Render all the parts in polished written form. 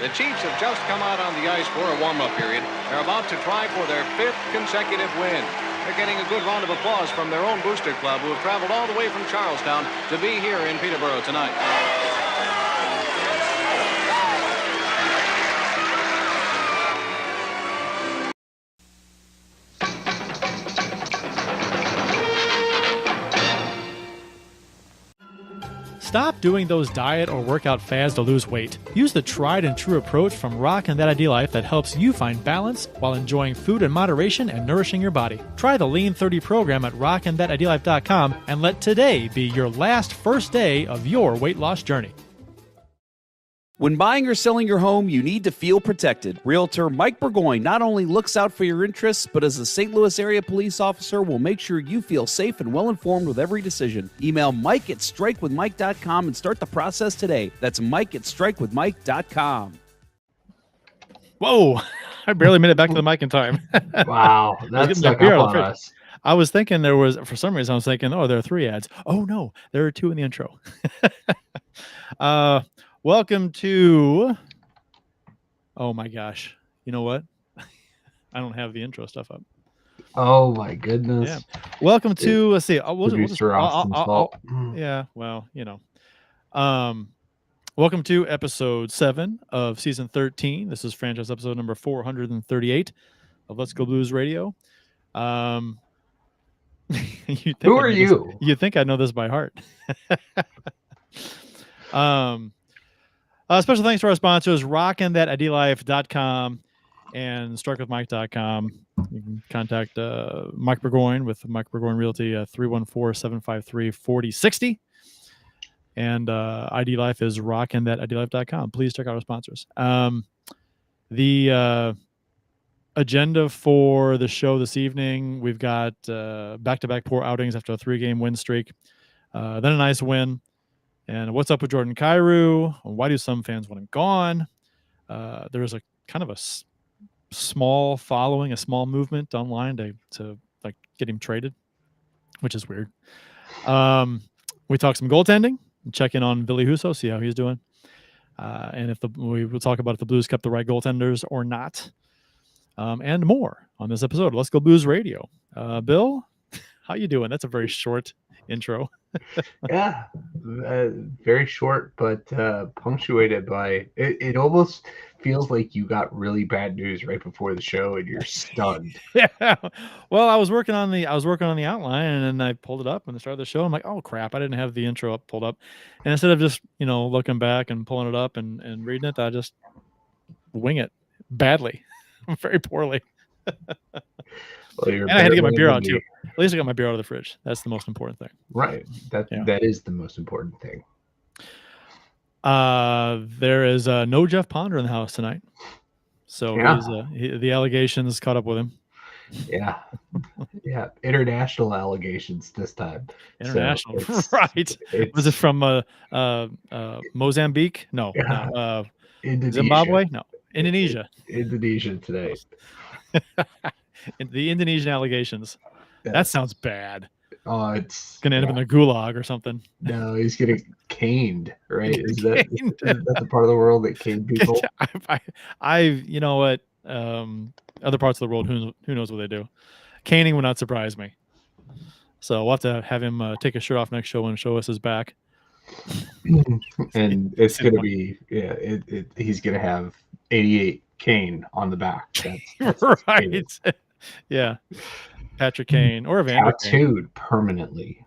The Chiefs have just come out on the ice for a warm-up period. They're about to try for their 5th consecutive win. They're getting a good round of applause from their own booster club, who have traveled all the way from Charlestown to be here in Peterborough tonight. Stop doing those diet or workout fads to lose weight. Use the tried and true approach from Rockin' That Ideal Life that helps you find balance while enjoying food in moderation and nourishing your body. Try the Lean 30 program at rockinthatIdealLife.com and let today be your last first day of your weight loss journey. When buying or selling your home, you need to feel protected. Realtor Mike Burgoyne not only looks out for your interests, but as a St. Louis area police officer will make sure you feel safe and well-informed with every decision. Email Mike at strikewithmike.com and start the process today. That's Mike at strikewithmike.com. Whoa, I barely made it back to the mic in time. Wow, that's stuck up on us. I was thinking there was, for some reason, I was thinking, oh, there are 3 ads. Oh, no, there are 2 in the intro. Welcome to, oh my gosh, you know what? I don't have the intro stuff up. Oh my goodness. Yeah. Welcome to, let's see. Yeah, well, you know. Welcome to episode 7 of season 13. This is franchise episode number 438 of Let's Go Blues Radio. Who are you? You think I know this by heart. Special thanks to our sponsors, rockinthatIdealLife.com and strikewithmike.com. You can contact Mike Burgoyne with Mike Burgoyne Realty, 314-753-4060. And ID Life is rockinthatIdealLife.com. Please check out our sponsors. The agenda for the show this evening, we've got back-to-back poor outings after a 3-game win streak. Then a nice win. And what's up with Jordan Kyrou? Why do some fans want him gone? There's a kind of a small following, a small movement online to like get him traded, which is weird. We talk some goaltending, check in on Ville Husso, see how he's doing. And we will talk about if the Blues kept the right goaltenders or not. And more on this episode. Let's Go Blues Radio. Bill, how you doing? That's a very short intro. Yeah, very short, but punctuated by it almost feels like you got really bad news right before the show and you're stunned. Yeah. Well, I was working on the outline, and then I pulled it up and started the show. I'm like, oh crap, I didn't have the intro pulled up. And instead of just, looking back and pulling it up and reading it, I just wing it badly, very poorly. Well, and I had to get my beer out too. At least I got my beer out of the fridge. That's the most important thing. Right. That is the most important thing. There is no Jeff Ponder in the house tonight. So the allegations caught up with him. Yeah. Yeah. International allegations this time. International. Right. Was it from Mozambique? No. Yeah. No. Indonesia. Zimbabwe? No. Indonesia. Indonesia today. The Indonesian allegations. Yes. That sounds bad. Oh, it's gonna end up in the gulag or something. No, he's getting caned, right? Is that the part of the world that cane people? You know what? Other parts of the world, who knows what they do? Caning would not surprise me. So we'll have to have him take his shirt off next show and show us his back. And it's gonna be he's gonna have 88 Kane on the back. That's right. Yeah. Patrick Kane or Evander tattooed permanently.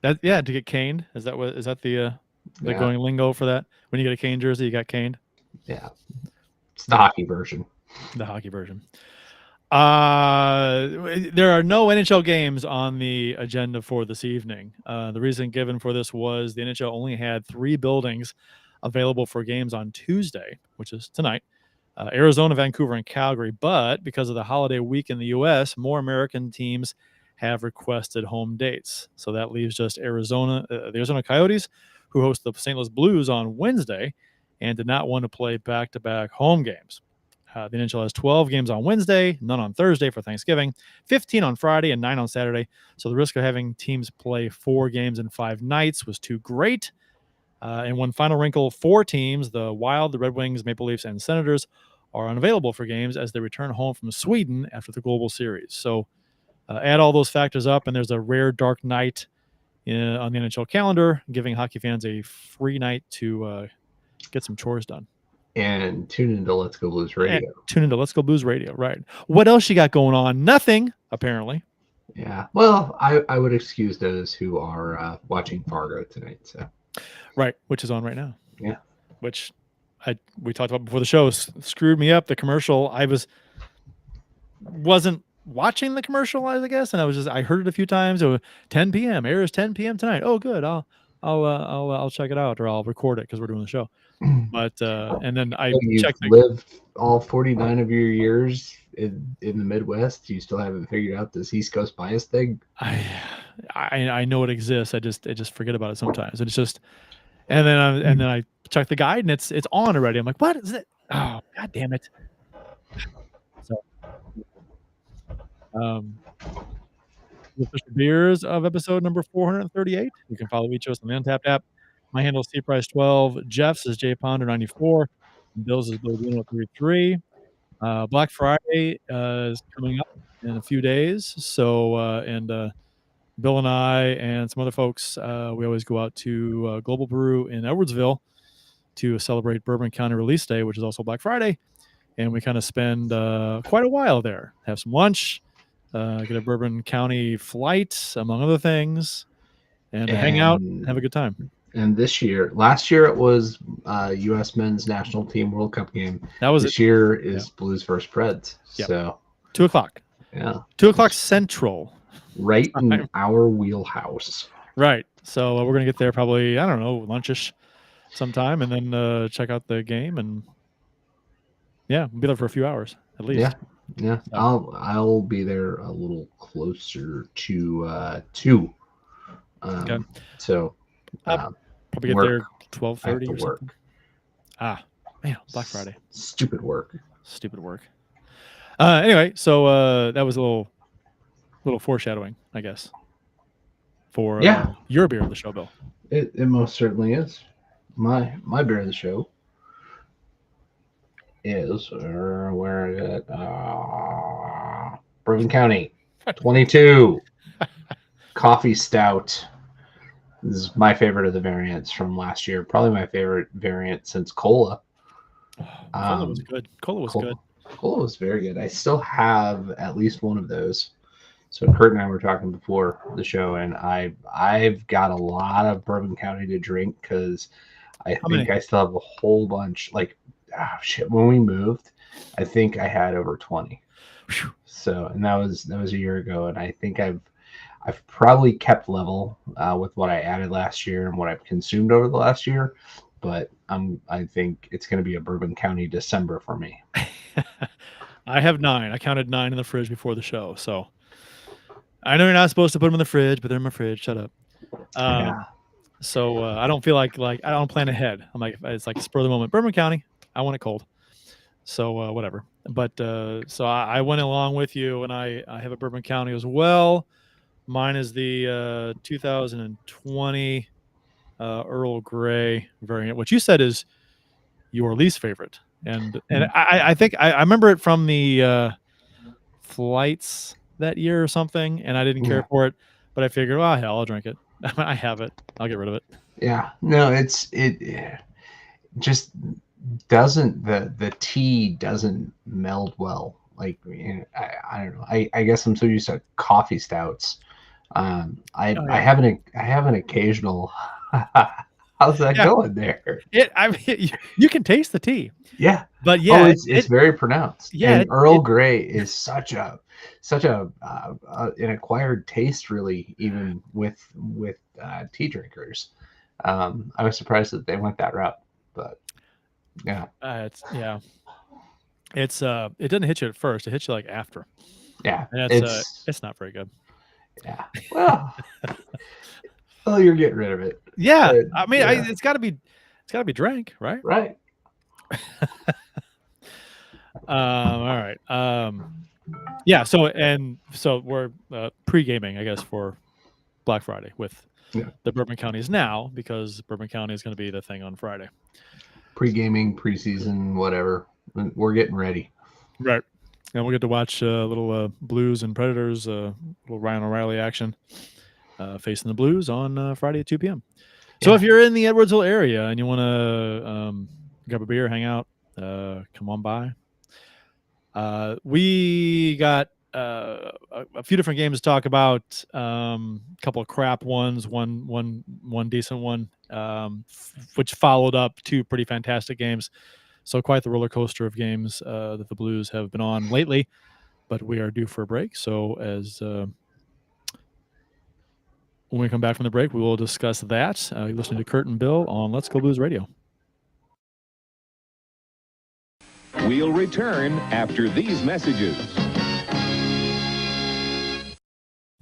To get caned. Is that the going lingo for that? When you get a Kane jersey, you got caned? Yeah. It's the hockey version. The hockey version. There are no NHL games on the agenda for this evening. The reason given for this was the NHL only had 3 buildings available for games on Tuesday, which is tonight. Arizona, Vancouver, and Calgary. But because of the holiday week in the U.S., more American teams have requested home dates. So that leaves just the Arizona Coyotes, who host the St. Louis Blues on Wednesday and did not want to play back-to-back home games. The NHL has 12 games on Wednesday, none on Thursday for Thanksgiving, 15 on Friday, and 9 on Saturday. So the risk of having teams play 4 games in 5 nights was too great. And one final wrinkle, 4 teams, the Wild, the Red Wings, Maple Leafs, and Senators, are unavailable for games as they return home from Sweden after the Global Series. So add all those factors up, and there's a rare dark night on the NHL calendar, giving hockey fans a free night to get some chores done. And tune into Let's Go Blues Radio. And tune into Let's Go Blues Radio, right. What else you got going on? Nothing, apparently. Yeah. Well, I would excuse those who are watching Fargo tonight. So. Right, which is on right now. Yeah. Which we talked about before the show screwed me up. The commercial, I wasn't watching the commercial, I guess, and I heard it a few times. It was 10 p.m. airs 10 p.m. tonight. Oh, good. I'll check it out, or I'll record it because we're doing the show. But and then you've lived all 49 of your years in the Midwest. You still haven't figured out this East Coast bias thing. I know it exists. I just forget about it sometimes. It's just, and then I check the guide and it's on already. I'm like, what is it? Oh, god damn it! So, the official beers of episode number 438. You can follow each of us on the Untapped app. My handle is CPrice12. Jeff's is JPonder94. Bill's is Bill33. Black Friday is coming up in a few days. So, Bill and I and some other folks, we always go out to Global Brew in Edwardsville to celebrate Bourbon County Release Day, which is also Black Friday. And we kind of spend quite a while there. Have some lunch, get a Bourbon County flight, among other things, and hang out, have a good time. And last year it was U.S. Men's National Team World Cup game. This year is Blues versus Preds. Yep. So 2:00. Yeah. 2:00 Central. Right in our wheelhouse. Right. So we're gonna get there probably, I don't know, lunchish sometime, and then check out the game, and we'll be there for a few hours at least. Yeah. So. I'll be there a little closer to 2. Okay. So. Probably get there 12:30 or work. something. Man, Black Friday. Stupid work. Anyway, so that was a little foreshadowing, I guess, for your beer of the show, Bill. It most certainly is. My beer of the show is where is it? Bourbon County 22 Coffee Stout. This is my favorite of the variants from last year. Probably my favorite variant since Cola. Cola was good. Cola was very good. I still have at least one of those. So Kurt and I were talking before the show, and I've got a lot of Bourbon County to drink because I think I still have a whole bunch. Like, when we moved, I think I had over 20. So, and that was a year ago, and I think I've probably kept level with what I added last year and what I've consumed over the last year, but I think it's going to be a Bourbon County December for me. I have 9. I counted 9 in the fridge before the show, so I know you're not supposed to put them in the fridge, but they're in my fridge. Shut up. So I don't feel like I don't plan ahead. I'm like, it's like spur of the moment. Bourbon County, I want it cold. So whatever. But so I went along with you, and I have a Bourbon County as well. Mine is the 2020 Earl Grey variant, which you said is your least favorite. And I think I remember it from the flights that year or something, and I didn't care for it, but I figured, well, hell, I'll drink it. I have it. I'll get rid of it. Yeah. No, it just doesn't, the tea doesn't meld well. Like, I don't know. I guess I'm so used to coffee stouts. I have an occasional. How's that going there? You can taste the tea. Yeah, but it's very pronounced. Yeah, and Earl Grey is such a an acquired taste, really, even with tea drinkers. I was surprised that they went that route, but yeah, it doesn't hit you at first; it hits you like after. Yeah, and it's not very good. Yeah, well, you're getting rid of it. Yeah, I mean, it's got to be drank, right? Right. All right. Yeah. So we're pre-gaming, I guess, for Black Friday with the Bourbon Counties now, because Bourbon County is going to be the thing on Friday. Pre-gaming, preseason, whatever. We're getting ready. Right. And we'll get to watch a little Blues and Predators, little Ryan O'Reilly action facing the Blues on Friday at 2 p.m. So if you're in the Edwardsville area and you want to grab a beer, hang out, come on by. We got a few different games to talk about. A couple of crap ones, one decent one, which followed up two pretty fantastic games. So quite the roller coaster of games that the Blues have been on lately. But we are due for a break. So when we come back from the break, we will discuss that. You're listening to Kurt and Bill on Let's Go Blues Radio. We'll return after these messages.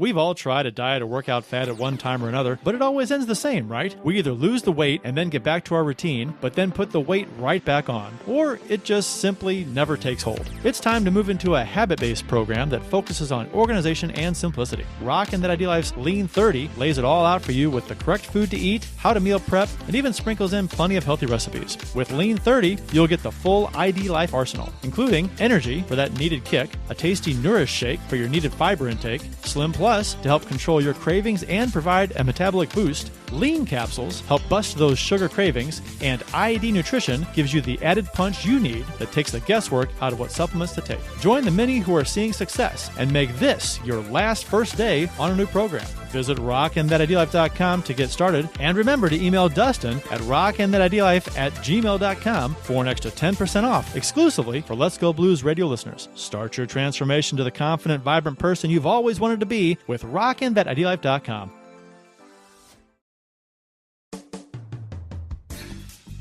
We've all tried a diet or workout fad at one time or another, but it always ends the same, right? We either lose the weight and then get back to our routine, but then put the weight right back on, or it just simply never takes hold. It's time to move into a habit-based program that focuses on organization and simplicity. Rock and That Idea Life's Lean 30 lays it all out for you with the correct food to eat, how to meal prep, and even sprinkles in plenty of healthy recipes. With Lean 30, you'll get the full ID Life arsenal, including energy for that needed kick, a tasty Nourish shake for your needed fiber intake, Slim Plus to help control your cravings and provide a metabolic boost, Lean capsules help bust those sugar cravings, and IED Nutrition gives you the added punch you need that takes the guesswork out of what supplements to take. Join the many who are seeing success and make this your last first day on a new program. Visit rockandthatidealife.com to get started, and remember to email Dustin at rockandthatidealife@gmail.com for an extra 10% off exclusively for Let's Go Blues radio listeners. Start your transformation to the confident, vibrant person you've always wanted to be with rockandthatidealife.com.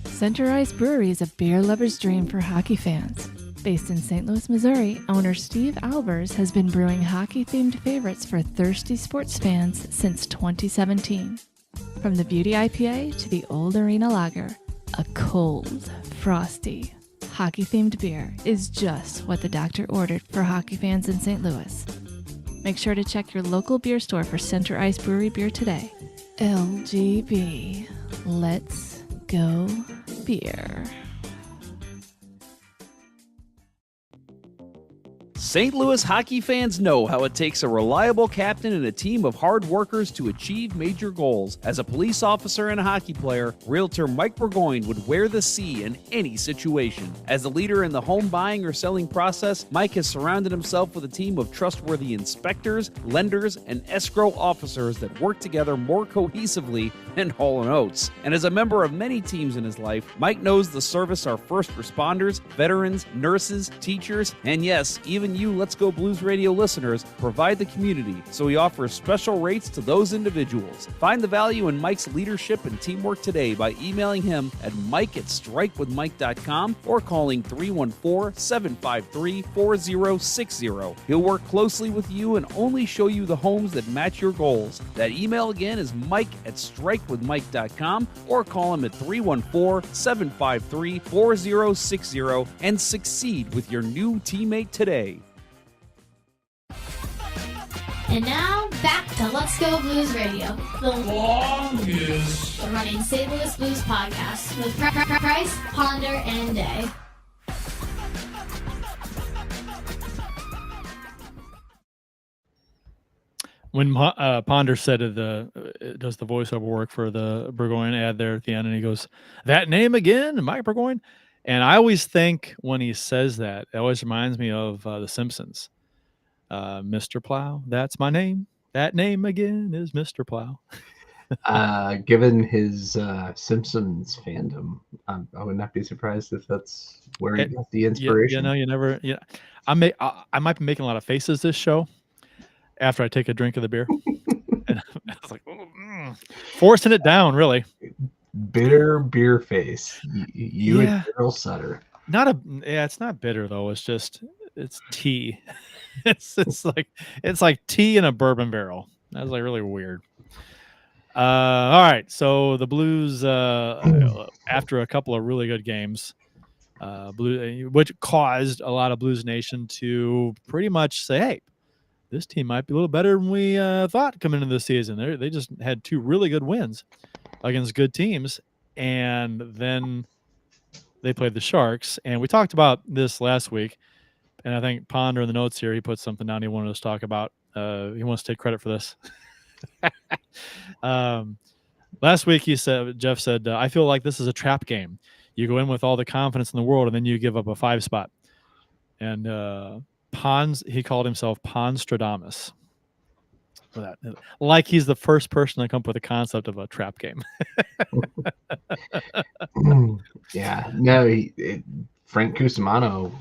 Center Ice Brewery is a beer lover's dream for hockey fans. Based in St. Louis, Missouri, owner Steve Albers has been brewing hockey-themed favorites for thirsty sports fans since 2017. From the Beauty IPA to the Old Arena Lager, a cold, frosty, hockey-themed beer is just what the doctor ordered for hockey fans in St. Louis. Make sure to check your local beer store for Center Ice Brewery beer today. LGB. Let's go beer. St. Louis hockey fans know how it takes a reliable captain and a team of hard workers to achieve major goals. As a police officer and a hockey player, Realtor Mike Burgoyne would wear the C in any situation. As a leader in the home buying or selling process, Mike has surrounded himself with a team of trustworthy inspectors, lenders, and escrow officers that work together more cohesively than Hall & Oates. And as a member of many teams in his life, Mike knows the service our first responders, veterans, nurses, teachers, and yes, even you Let's Go Blues Radio listeners provide the community, so he offers special rates to those individuals. Find the value in Mike's leadership and teamwork today by emailing him at mike@strikewithmike.com or calling 314-753-4060. He'll work closely with you and only show you the homes that match your goals. That email again is mike@strikewithmike.com or call him at 314-753-4060 and succeed with your new teammate today. And now, back to Let's Go Blues Radio, the longest running St. Louis Blues podcast with Price, Ponder, and Day. When Ponder said it does the voiceover work for the Burgoyne ad there at the end, and he goes, "That name again, Mike Burgoyne?" And I always think when he says that, it always reminds me of The Simpsons. Mr. Plow, that's my name. That name again is Mr. Plow. Given his Simpsons fandom, I would not be surprised if that's where he got the inspiration. You never. Yeah, I might be making a lot of faces this show after I take a drink of the beer. And I was like, forcing it down, really. Bitter beer face. You and Daryl Sutter. It's not bitter though. It's just tea. it's like tea in a bourbon barrel. That's like really weird. All right, so the Blues, after a couple of really good games, which caused a lot of Blues Nation to pretty much say, "Hey, this team might be a little better than we thought coming into the season. They just had 2 really good wins against good teams, and then they played the Sharks. And we talked about this last week, and I think Ponder in the notes here, he put something down he wanted us to talk about. He wants to take credit for this. Last week, Jeff said, I feel like this is a trap game. You go in with all the confidence in the world, and then you give up a 5 spot. And he called himself Ponstradamus for that. Like he's the first person to come up with the concept of a trap game. Yeah. No, Frank Cusimano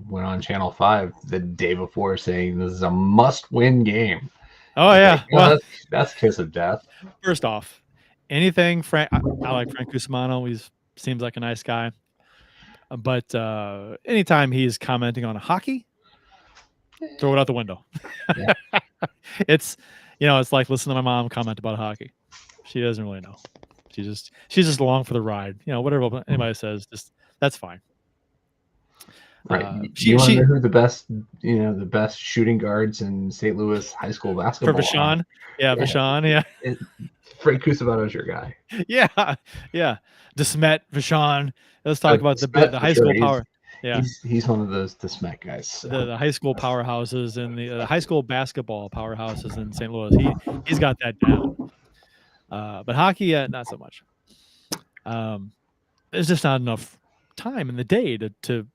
went on Channel 5 the day before saying this is a must-win game. Oh, yeah. Like, well, that's kiss of death. First off, anything Frank, I like Frank Cusimano. He seems like a nice guy. But anytime he's commenting on hockey, throw it out the window. Yeah. It's like listening to my mom comment about hockey. She doesn't really know. She's just along for the ride. Whatever anybody says, just that's fine. Right. You want to know who the best shooting guards in St. Louis high school basketball for Vachon? Yeah, Vachon. Yeah. Frank Cusimano's your guy. Yeah. DeSmet, Vachon. Let's talk about the high school power. Yeah, he's one of those DeSmet guys. So. The high school powerhouses and the high school basketball powerhouses in St. Louis. He's got that down. But hockey, not so much. There's just not enough time in the day to.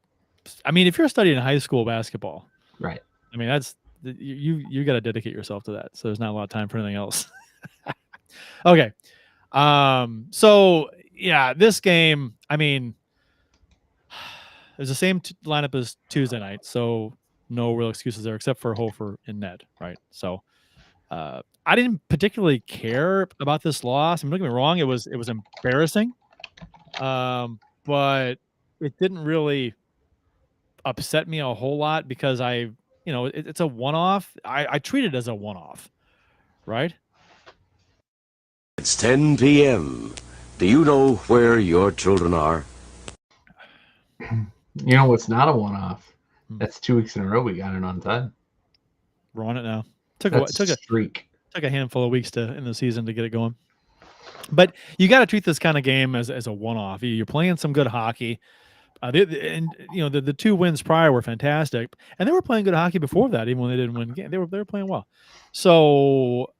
I mean, if you're studying high school basketball, right? I mean, that's you got to dedicate yourself to that. So there's not a lot of time for anything else. Okay. So yeah, this game, I mean, it's the same lineup as Tuesday night, so no real excuses there except for Hofer and Ned, right? So I didn't particularly care about this loss. I mean, don't get me wrong, it was embarrassing, but it didn't really upset me a whole lot because it's a one-off. I treat it as a one-off, right? It's 10 p.m. Do you know where your children are? You know what's not a one-off? That's 2 weeks in a row we got it on time. We're on it now. Took a streak. Took a handful of weeks in the season to get it going. But you got to treat this kind of game as a one-off. You're playing some good hockey. The 2 wins prior were fantastic, and they were playing good hockey before that. Even when they didn't win the game, they were playing well. So,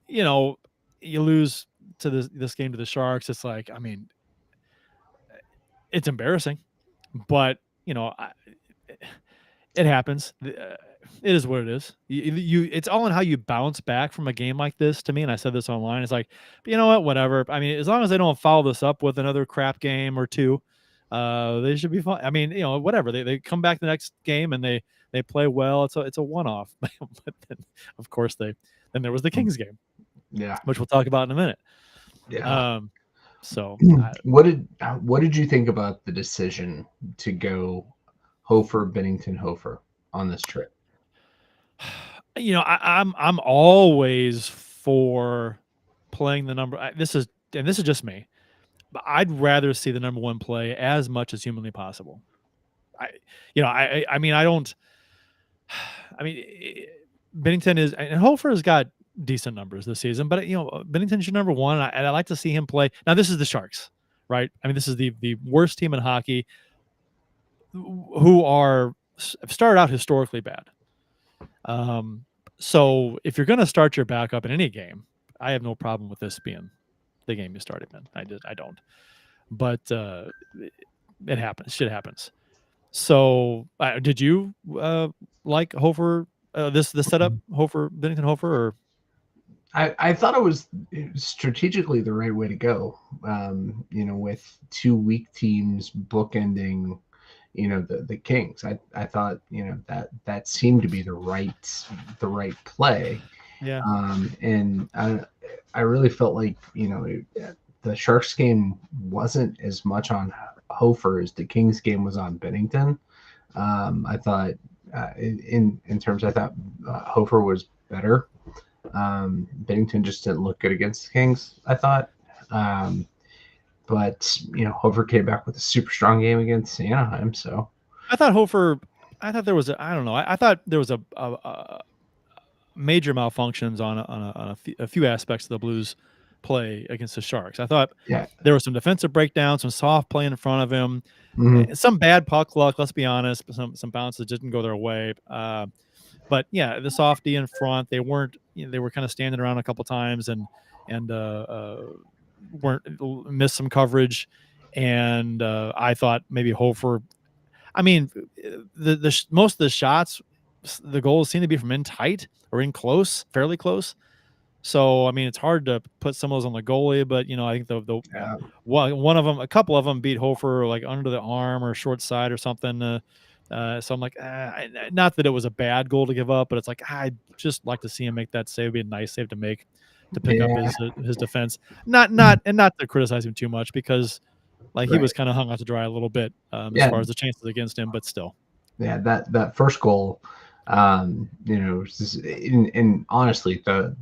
you lose to this game to the Sharks. It's like, I mean, it's embarrassing, but it happens. It is what it is. It's all in how you bounce back from a game like this. To me, and I said this online. It's like, but you know what? Whatever. I mean, as long as they don't follow this up with another crap game or 2. They should be fine. I mean, whatever. They come back the next game and they play well. It's a one-off. But then, of course, then there was the Kings game. Yeah, which we'll talk about in a minute. Yeah. So what did you think about the decision to go Hofer, Bennington, Hofer on this trip? I'm always for playing the number. This is just me. But I'd rather see the number 1 play as much as humanly possible. Bennington is, and Hofer has got decent numbers this season, but Bennington's your number 1, and I like to see him play. Now this is the Sharks, right? I mean, this is the worst team in hockey, who have started out historically bad. So if you're going to start your backup in any game, I have no problem with this being the game you started in. I don't, but it happens. Shit happens. So did you like Hofer? The setup, Hofer, Bennington, Hofer, or? I thought it was strategically the right way to go. With 2 weak teams bookending, the Kings. I thought that seemed to be the right play. Yeah. And I really felt like the Sharks game wasn't as much on Hofer as the Kings game was on Bennington. I thought in terms, I thought Hofer was better. Bennington just didn't look good against the Kings, I thought. But Hofer came back with a super strong game against Anaheim. So I thought there was I thought there was a major malfunctions on a few aspects of the Blues play against the Sharks. I thought there was some defensive breakdowns, some soft play in front of him, some bad puck luck. Let's be honest, some bounces didn't go their way. But yeah, the softy in front, they weren't. They were kind of standing around a couple times and weren't missed some coverage. And I thought maybe Hofer. I mean, most of the shots, the goals seem to be from in tight or in close, fairly close. So I mean, it's hard to put some of those on the goalie, but I think one of them, a couple of them beat Hofer like under the arm or short side or something. So I'm like, not that it was a bad goal to give up, but it's like I'd just like to see him make that save. It'd be a nice save to make to pick up his defense. Not to criticize him too much because he was kind of hung out to dry a little bit as far as the chances against him, but still. Yeah, that first goal, and honestly, the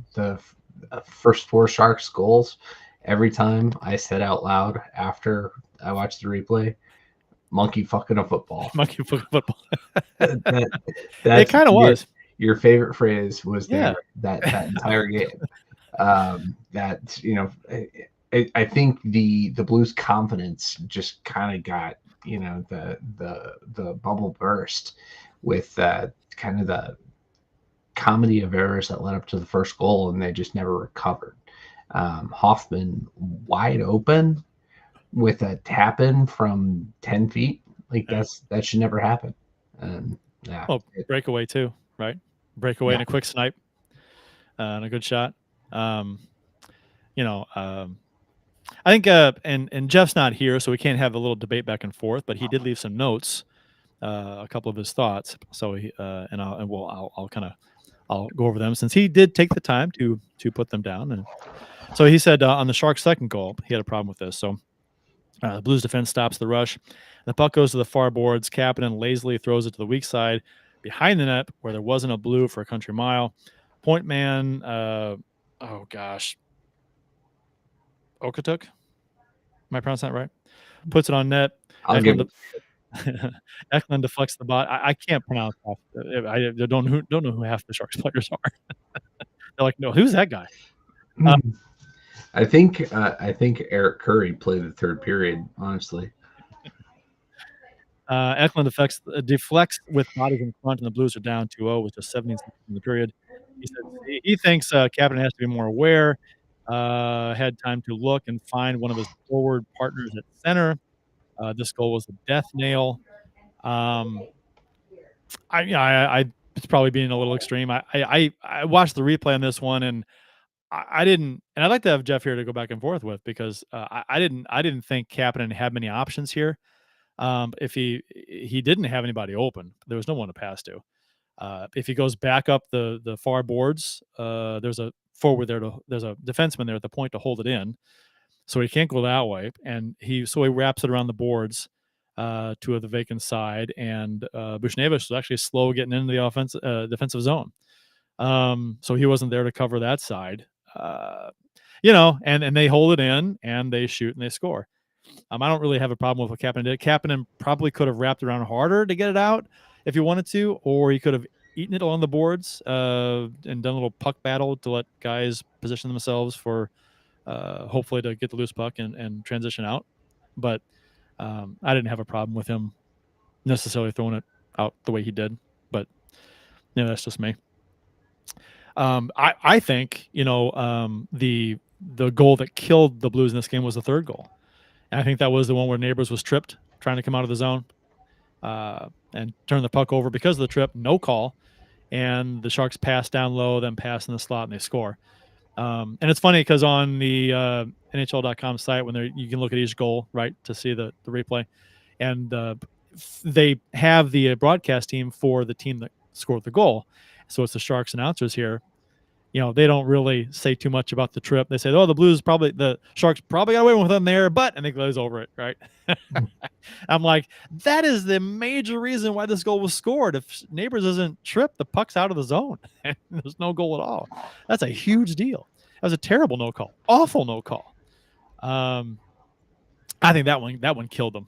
first 4 Sharks goals, every time I said out loud after I watched the replay, monkey fucking a football. Monkey fucking football. It kind of was. Your favorite phrase was there that entire game. I think the Blues' confidence just kind of got the bubble burst with kind of the comedy of errors that led up to the first goal, and they just never recovered. Hoffman wide open with a tap in from 10 feet, that should never happen. Breakaway too, right? Breakaway and a quick snipe and a good shot. I think, and Jeff's not here, so we can't have a little debate back and forth. But he did leave some notes, a couple of his thoughts. So I'll go over them since he did take the time to put them down. And so he said on the Sharks' second goal, he had a problem with this. So the Blues defense stops the rush. The puck goes to the far boards. Kapanen lazily throws it to the weak side behind the net where there wasn't a blue for a country mile. Point man, Okatuk? Am I pronouncing that right? Puts it on net. Eklund deflects the bot. I can't pronounce that. I don't know who half the Sharks players are. They're like, no, who's that guy? I think Eric Curry played the third period, honestly. Eklund deflects with bodies in front, and the Blues are down 2-0 with just 17 seconds in the period. He said he thinks Kapanen has to be more aware. Had time to look and find one of his forward partners at center. This goal was a death nail. It's probably being a little extreme. I watched the replay on this one, and I didn't. And I'd like to have Jeff here to go back and forth with because I didn't think Kapanen had many options here. If he didn't have anybody open, there was no one to pass to. If he goes back up the far boards, there's a forward there. There's a defenseman there at the point to hold it in, so he can't go that way. And he wraps it around the boards to the vacant side. And Bushnevich was actually slow getting into the defensive zone, so he wasn't there to cover that side. And they hold it in and they shoot and they score. I don't really have a problem with what Kapanen did. Kapanen probably could have wrapped around harder to get it out if he wanted to, or he could have eaten it on the boards and done a little puck battle to let guys position themselves for hopefully to get the loose puck and transition out. But I didn't have a problem with him necessarily throwing it out the way he did. But that's just me. I think the goal that killed the Blues in this game was the third goal. And I think that was the one where Neighbors was tripped trying to come out of the zone and turn the puck over because of the trip. No call. And the Sharks pass down low, then pass in the slot, and they score. And it's funny because on the NHL.com site, when you can look at each goal, right, to see the replay. And they have the broadcast team for the team that scored the goal. So it's the Sharks announcers here. They don't really say too much about the trip. They say, the Sharks probably got away with them there, and they glaze over it, right? I'm like, that is the major reason why this goal was scored. If Neighbors doesn't trip, the puck's out of the zone. And there's no goal at all. That's a huge deal. That was a terrible no call. Awful no call. I think that one killed them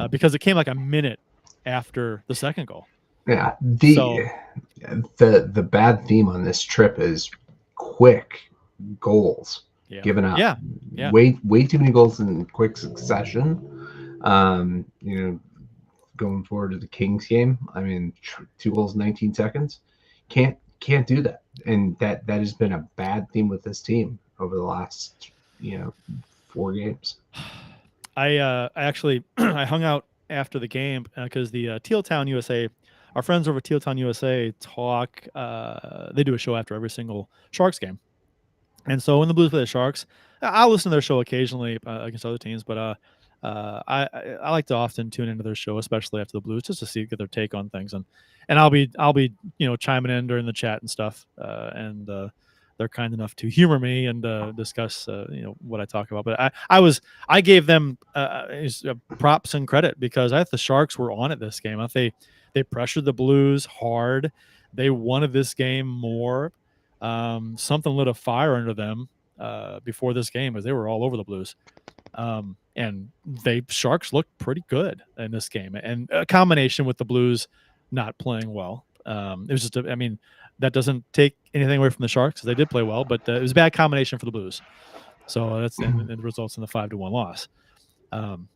because it came like a minute after the second goal. Yeah. So The bad theme on this trip is quick goals yeah, given up. yeah. Way too many goals in quick succession. Going forward to the Kings game, I mean, 2 goals, 19 seconds. Can't do that, and that has been a bad theme with this team over the last 4 games. I actually I hung out after the game because the Teal Town USA, our friends over at Teal Town USA talk. They do a show after every single Sharks game, and so when the Blues play the Sharks, I'll listen to their show occasionally against other teams, but I like to often tune into their show, especially after the Blues, just to get their take on things, and I'll be chiming in during the chat and stuff, and they're kind enough to humor me and discuss what I talk about. But I gave them props and credit because I thought the Sharks were on it this game. I thought they pressured the Blues hard. They wanted this game more. Something lit a fire under them before this game as they were all over the Blues. And Sharks looked pretty good in this game, and a combination with the Blues not playing well. It was just, that doesn't take anything away from the Sharks because they did play well, but it was a bad combination for the Blues. So that's and it results in the 5-1 loss. And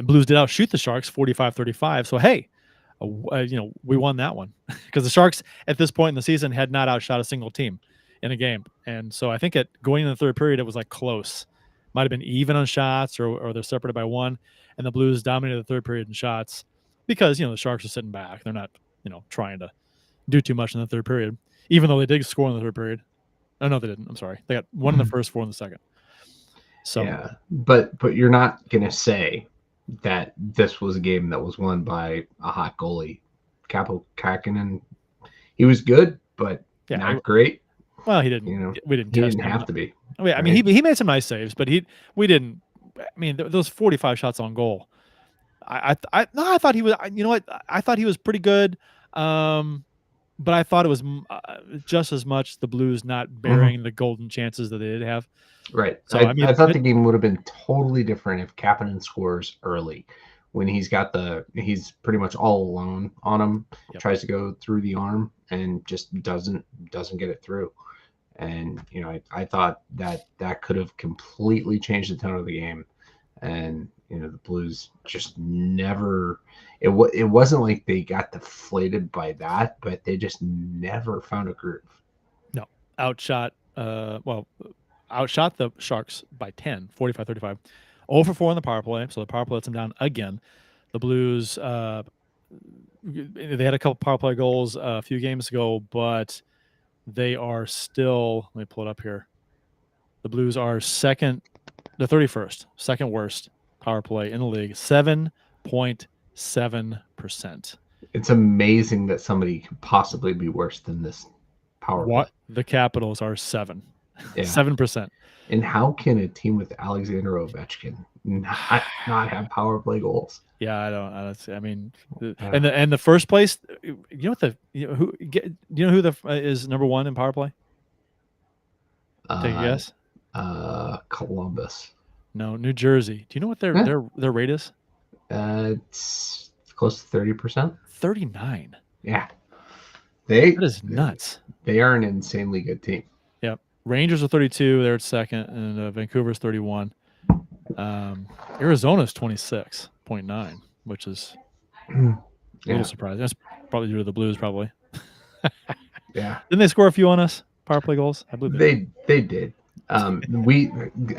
Blues did outshoot the Sharks 45-35. So hey, we won that one because the Sharks at this point in the season had not outshot a single team in a game, and so I think going in the third period it was like close. Might have been even on shots, or they're separated by one, and the Blues dominated the third period in shots because the Sharks are sitting back. They're not trying to do too much in the third period, even though they did score in the third period. Oh no, they didn't. I'm sorry. They got one in the first, 4 in the second. So yeah, but you're not gonna say that this was a game that was won by a hot goalie. Capo Kakinen, he was good, but not great. Well, he didn't. We didn't. He test didn't him. have to be. I mean, he made some nice saves, but we didn't. I mean, those 45 shots on goal. I thought he was. You know what? I thought he was pretty good. But I thought it was just as much the Blues not bearing the golden chances that they did have. Right. So I thought the game would have been totally different if Kapanen scores early, when he's pretty much all alone on him. Yep. Tries to go through the arm and just doesn't get it through. And I thought that could have completely changed the tone of the game. And the Blues just never. It wasn't like they got deflated by that, but they just never found a groove. No, outshot the Sharks by 10, 45-35. 0 for 4 on the power play, so the power play lets them down again. The Blues, they had a couple power play goals a few games ago, but they are still. Let me pull it up here. The Blues are the 31st, second worst power play in the league, 7.7%. It's amazing that somebody could possibly be worse than this power play. The Capitals are 7%. And how can a team with Alexander Ovechkin not have power play goals? Yeah, I don't. I mean, and the first place. Who is number one in power play? Take a guess. Columbus. No, New Jersey. Do you know what their rate is? It's close to 30%. 39. Yeah, that is nuts. They are an insanely good team. Yep. Rangers are 32. They're at second, and Vancouver's 31. Arizona's 26.9, which is a little surprising. That's probably due to the Blues, probably. Yeah. Didn't they score a few on us? Power play goals? I believe they did. I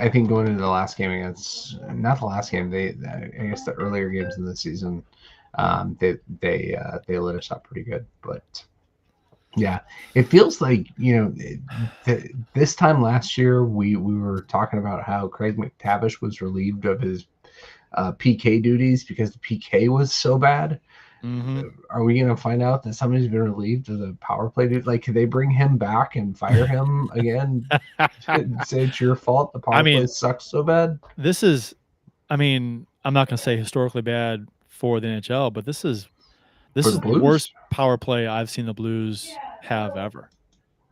think going into the last game not the last game, I guess the earlier games in the season, they lit us up pretty good. But yeah, it feels like this time last year we were talking about how Craig McTavish was relieved of his PK duties because the PK was so bad. Mm-hmm. Are we going to find out that somebody's been relieved of the power play duty? Like, could they bring him back and fire him again? Say it's your fault. The power play sucks so bad. This is, I'm not going to say historically bad for the NHL, but this is the worst power play I've seen the Blues have ever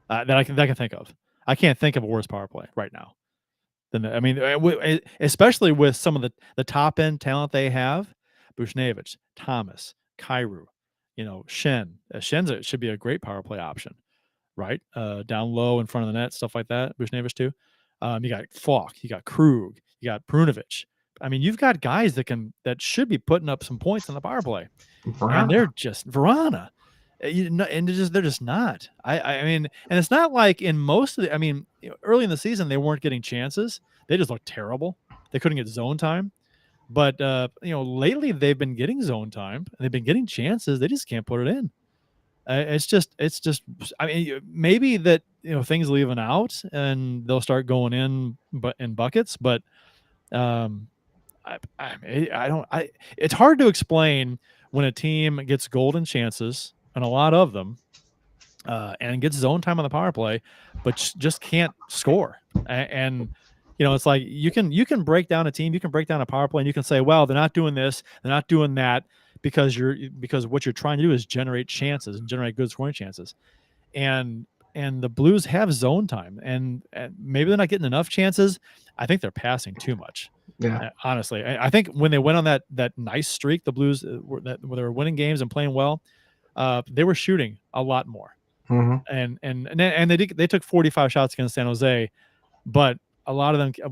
that I can think of. I can't think of a worse power play right now especially with some of the top end talent they have: Buchnevich, Thomas, Kyrou, Shen. Should be a great power play option, right? Down low in front of the net, stuff like that. Bushnevich too. You got Falk, you got Krug, you got Prunovich. I mean, you've got guys that should be putting up some points on the power play, and they're just Verana. And they're just not. I mean, and it's not like in most of the. I mean, early in the season they weren't getting chances. They just looked terrible. They couldn't get zone time. But lately they've been getting zone time. They've been getting chances. They just can't put it in. It's just. I mean, maybe that things leaving out and they'll start going in, but in buckets. But I don't. It's hard to explain when a team gets golden chances and a lot of them, and gets zone time on the power play, but just can't score. And it's like you can break down a team, you can break down a power play, and you can say, well, they're not doing this, they're not doing that because what you're trying to do is generate chances and generate good scoring chances. And the Blues have zone time, and maybe they're not getting enough chances. I think they're passing too much. Yeah, honestly, I think when they went on that nice streak, the Blues where they were winning games and playing well, they were shooting a lot more. Mm-hmm. And they took 45 shots against San Jose, but a lot of them I'm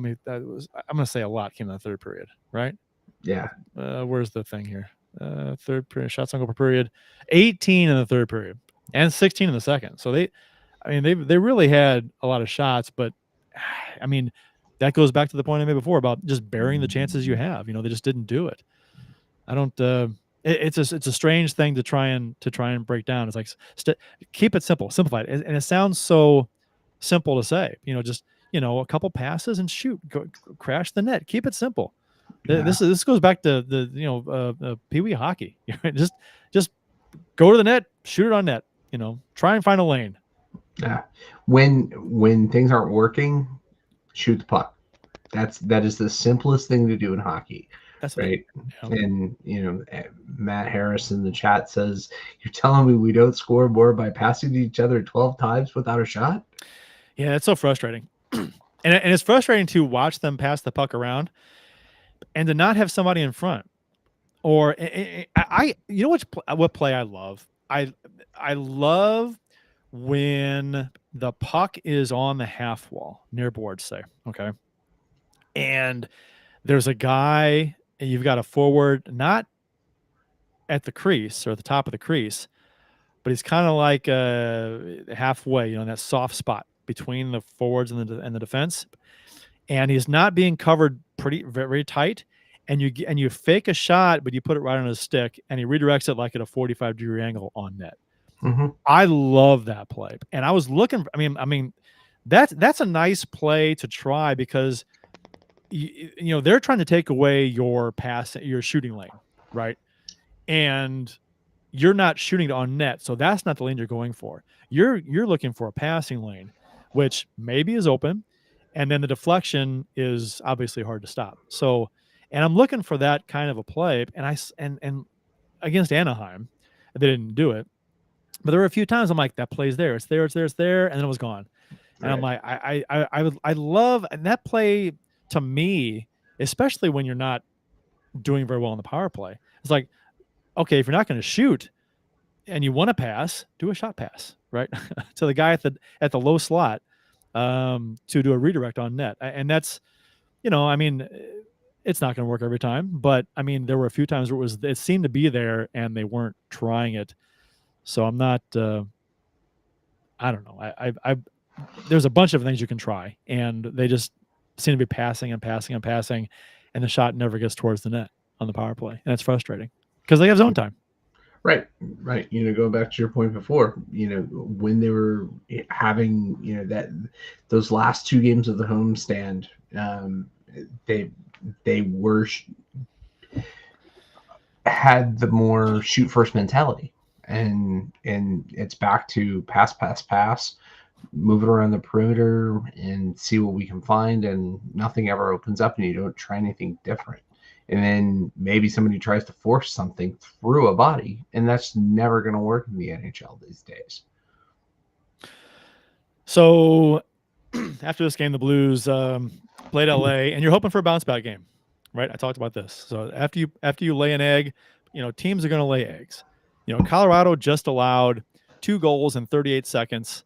going to say a lot came in the third period, right? Yeah. Where's the thing here? Third period shots on goal per period, 18 in the third period and 16 in the second. So they really had a lot of shots, but I mean, that goes back to the point I made before about just burying the chances you have. They just didn't do it. I don't. It's a strange thing to try and break down. It's like keep it simple, simplify it, and it sounds so simple to say. Just a couple passes and shoot, crash the net. Keep it simple. Yeah. This goes back to the Pee Wee hockey. Just go to the net, shoot it on net. Try and find a lane. Yeah, when things aren't working, shoot the puck. That is the simplest thing to do in hockey. That's right. Yeah. And Matt Harris in the chat says, "You're telling me we don't score more by passing to each other 12 times without a shot?" Yeah, it's so frustrating, and it's frustrating to watch them pass the puck around, and to not have somebody in front. Or what play I love? I love when the puck is on the half wall near boards, say, okay, and there's a guy. And you've got a forward not at the crease or at the top of the crease, but he's kind of like halfway, in that soft spot between the forwards and the defense, and he's not being covered very, very tight. And you fake a shot, but you put it right on his stick, and he redirects it like at a 45-degree angle on net. Mm-hmm. I love that play, and I was looking. I mean, that's a nice play to try because. They're trying to take away your shooting lane, right? And you're not shooting on net, so that's not the lane you're going for. You're looking for a passing lane, which maybe is open, and then the deflection is obviously hard to stop. So, and I'm looking for that kind of a play, and against Anaheim, they didn't do it, but there were a few times I'm like, that play's there, it's there, and then it was gone, and I'm like, I love and that play. To me, especially when you're not doing very well on the power play, it's like, okay, if you're not going to shoot and you want to pass, do a shot pass, right? To the guy at the low slot to do a redirect on net. And that's, it's not going to work every time, but there were a few times where it seemed to be there and they weren't trying it. So I'm not, I don't know. There's a bunch of things you can try, and they just seem to be passing, and the shot never gets towards the net on the power play, and it's frustrating because they have zone time. Right. Going back to your point before, when they were having those last two games of the homestand, they were had the more shoot first mentality, and it's back to pass. Move it around the perimeter and see what we can find, and nothing ever opens up and you don't try anything different. And then maybe somebody tries to force something through a body, and that's never going to work in the NHL these days. So after this game, the Blues played LA, and you're hoping for a bounce back game, right? I talked about this. So after you lay an egg, teams are going to lay eggs. Colorado just allowed 2 goals in 38 seconds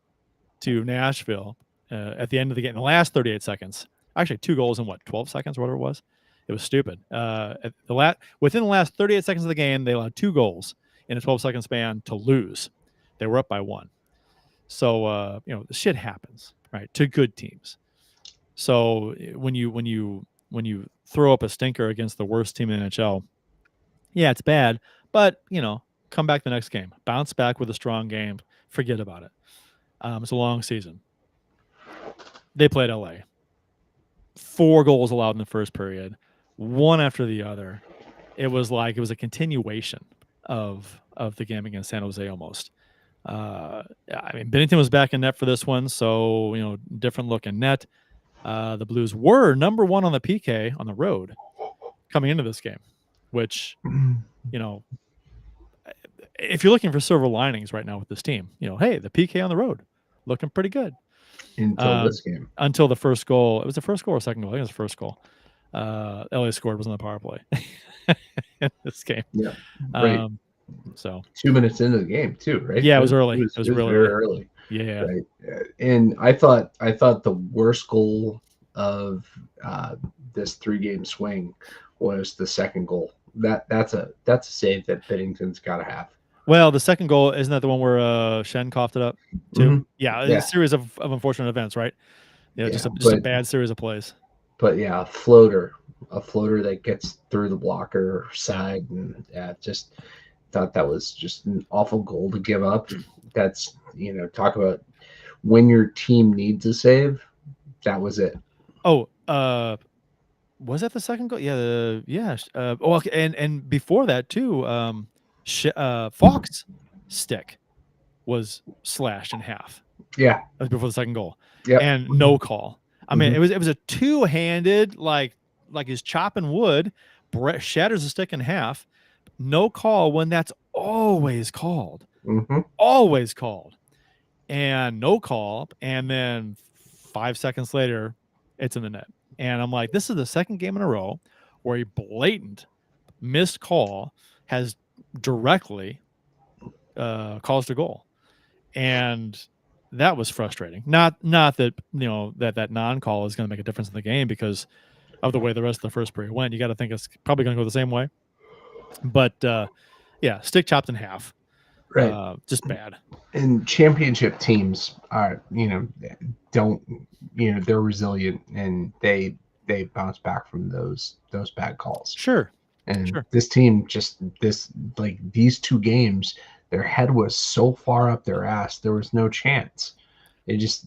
to Nashville at the end of the game. In the last 38 seconds, actually 2 goals in 12 seconds or whatever it was. It was stupid. Within the last 38 seconds of the game, they allowed 2 goals in a 12-second span to lose. They were up by 1. So shit happens, right, to good teams. So when you throw up a stinker against the worst team in the NHL, yeah, it's bad, but come back the next game, bounce back with a strong game, forget about it. It's a long season. They played LA. 4 goals allowed in the first period, one after the other. It was a continuation of the game against San Jose almost. Binnington was back in net for this one, so different look in net. The Blues were number 1 on the PK on the road coming into this game, which if you're looking for silver linings right now with this team, hey, the PK on the road looking pretty good. Until this game. Until the first goal. It was the first goal or second goal? I think it was the first goal. LA scored, was on the power play in this game. Yeah. Right. So 2 minutes into the game too, right? Yeah, it was early. It was really very early. Yeah. Right. And I thought the worst goal of this 3-game swing was the second goal. That's a save that Binnington's got to have. Well, the second goal, isn't that the one where Shen coughed it up too? Mm-hmm. Yeah, a series of unfortunate events, right? Just a bad series of plays. But yeah, a floater that gets through the blocker side, and just thought that was just an awful goal to give up. That's talk about when your team needs a save. That was it. Oh, was that the second goal? Yeah, and before that too, Falk's stick was slashed in half. Yeah, that was before the second goal. Yeah, and no call. I mean, it was a two-handed like he's chopping wood, shatters the stick in half. No call when that's always called. Always called. And no call, and then 5 seconds later, it's in the net. And I'm like, this is the second game in a row where a blatant missed call has directly caused a goal. And that was frustrating. Not that that non-call is going to make a difference in the game because of the way the rest of the first period went. You got to think it's probably going to go the same way. But stick chopped in half. Right. Just bad. And championship teams are, they're resilient and they bounce back from those bad calls. Sure. And this team these 2 games, their head was so far up their ass, there was no chance. They just,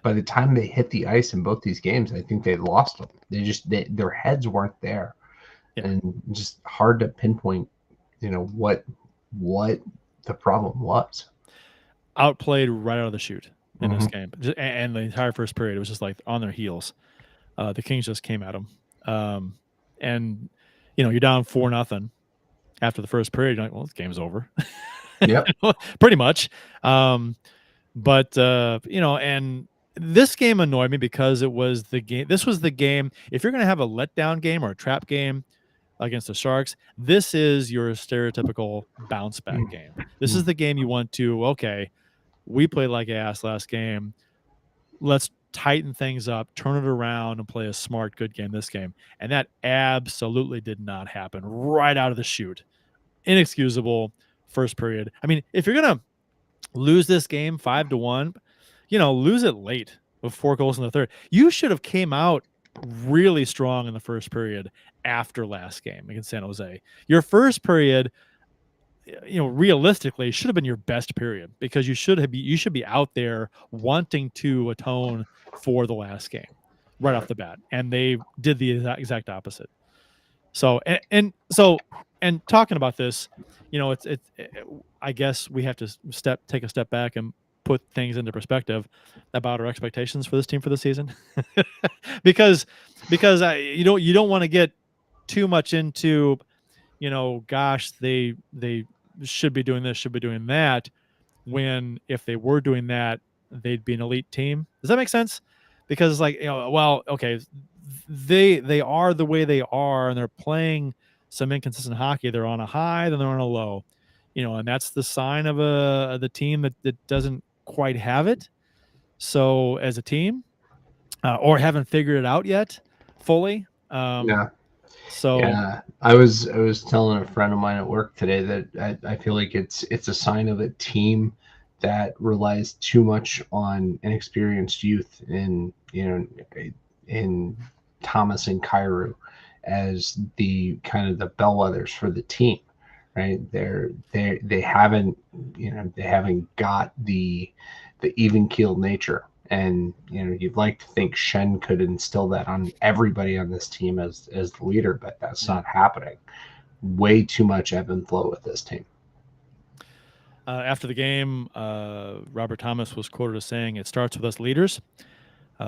by the time they hit the ice in both these games, I think they lost them. Their heads weren't there. Yeah. And just hard to pinpoint, what the problem was. Outplayed right out of the chute in this game. And the entire first period, it was just like on their heels. The Kings just came at them. And, you're down 4-0 after the first period. You're like, well, this game's over. Yeah. Pretty much. But and this game annoyed me because it was the game. This was the game. If you're going to have a letdown game or a trap game against the Sharks, this is your stereotypical bounce back game. This is the game you want to, okay, we played like ass last game. Let's tighten things up, turn it around, and play a smart, good game this game. And that absolutely did not happen right out of the chute. Inexcusable first period. I mean, if you're going to lose this game 5-1, lose it late with 4 goals in the third. You should have came out really strong in the first period after last game against San Jose. Your first period, realistically should have been your best period because you should be out there wanting to atone for the last game right off the bat, and they did the exact opposite. So and talking about this, I guess we have to take a step back and put things into perspective about our expectations for this team for the season, because you don't want to get too much into, gosh, they should be doing this, should be doing that, when if they were doing that, they'd be an elite team. Does that make sense? Because it's like, well, okay, they are the way they are, and they're playing some inconsistent hockey. They're on a high, then they're on a low. and that's the sign of the team that doesn't quite have it. So as a team, or haven't figured it out yet fully. Yeah. So Yeah, I was telling a friend of mine at work today that I feel like it's a sign of a team that relies too much on inexperienced youth in Thomas and Kyrou as the kind of the bellwethers for the team, right? They haven't they haven't got the even keeled nature. And you'd like to think Shen could instill that on everybody on this team as the leader, but that's not happening. Way too much ebb and flow with this team. After the game, Robert Thomas was quoted as saying, "It starts with us leaders.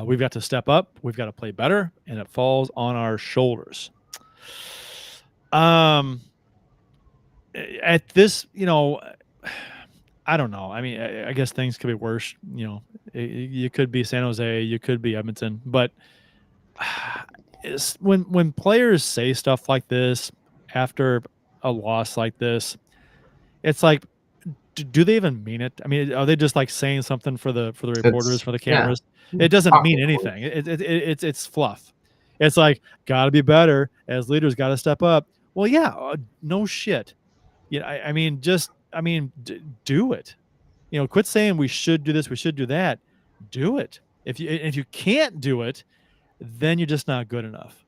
We've got to step up. We've got to play better, and it falls on our shoulders." At this, I don't know. I mean, I guess things could be worse. You could be San Jose, you could be Edmonton, but when players say stuff like this after a loss like this, it's like, do they even mean it? I mean, are they just like saying something for the reporters, for the cameras? It doesn't mean anything. It's fluff. It's like, got to be better as leaders, got to step up. Well, yeah, no shit. I mean, do it. Quit saying we should do this, we should do that. Do it. If you can't do it, then you're just not good enough.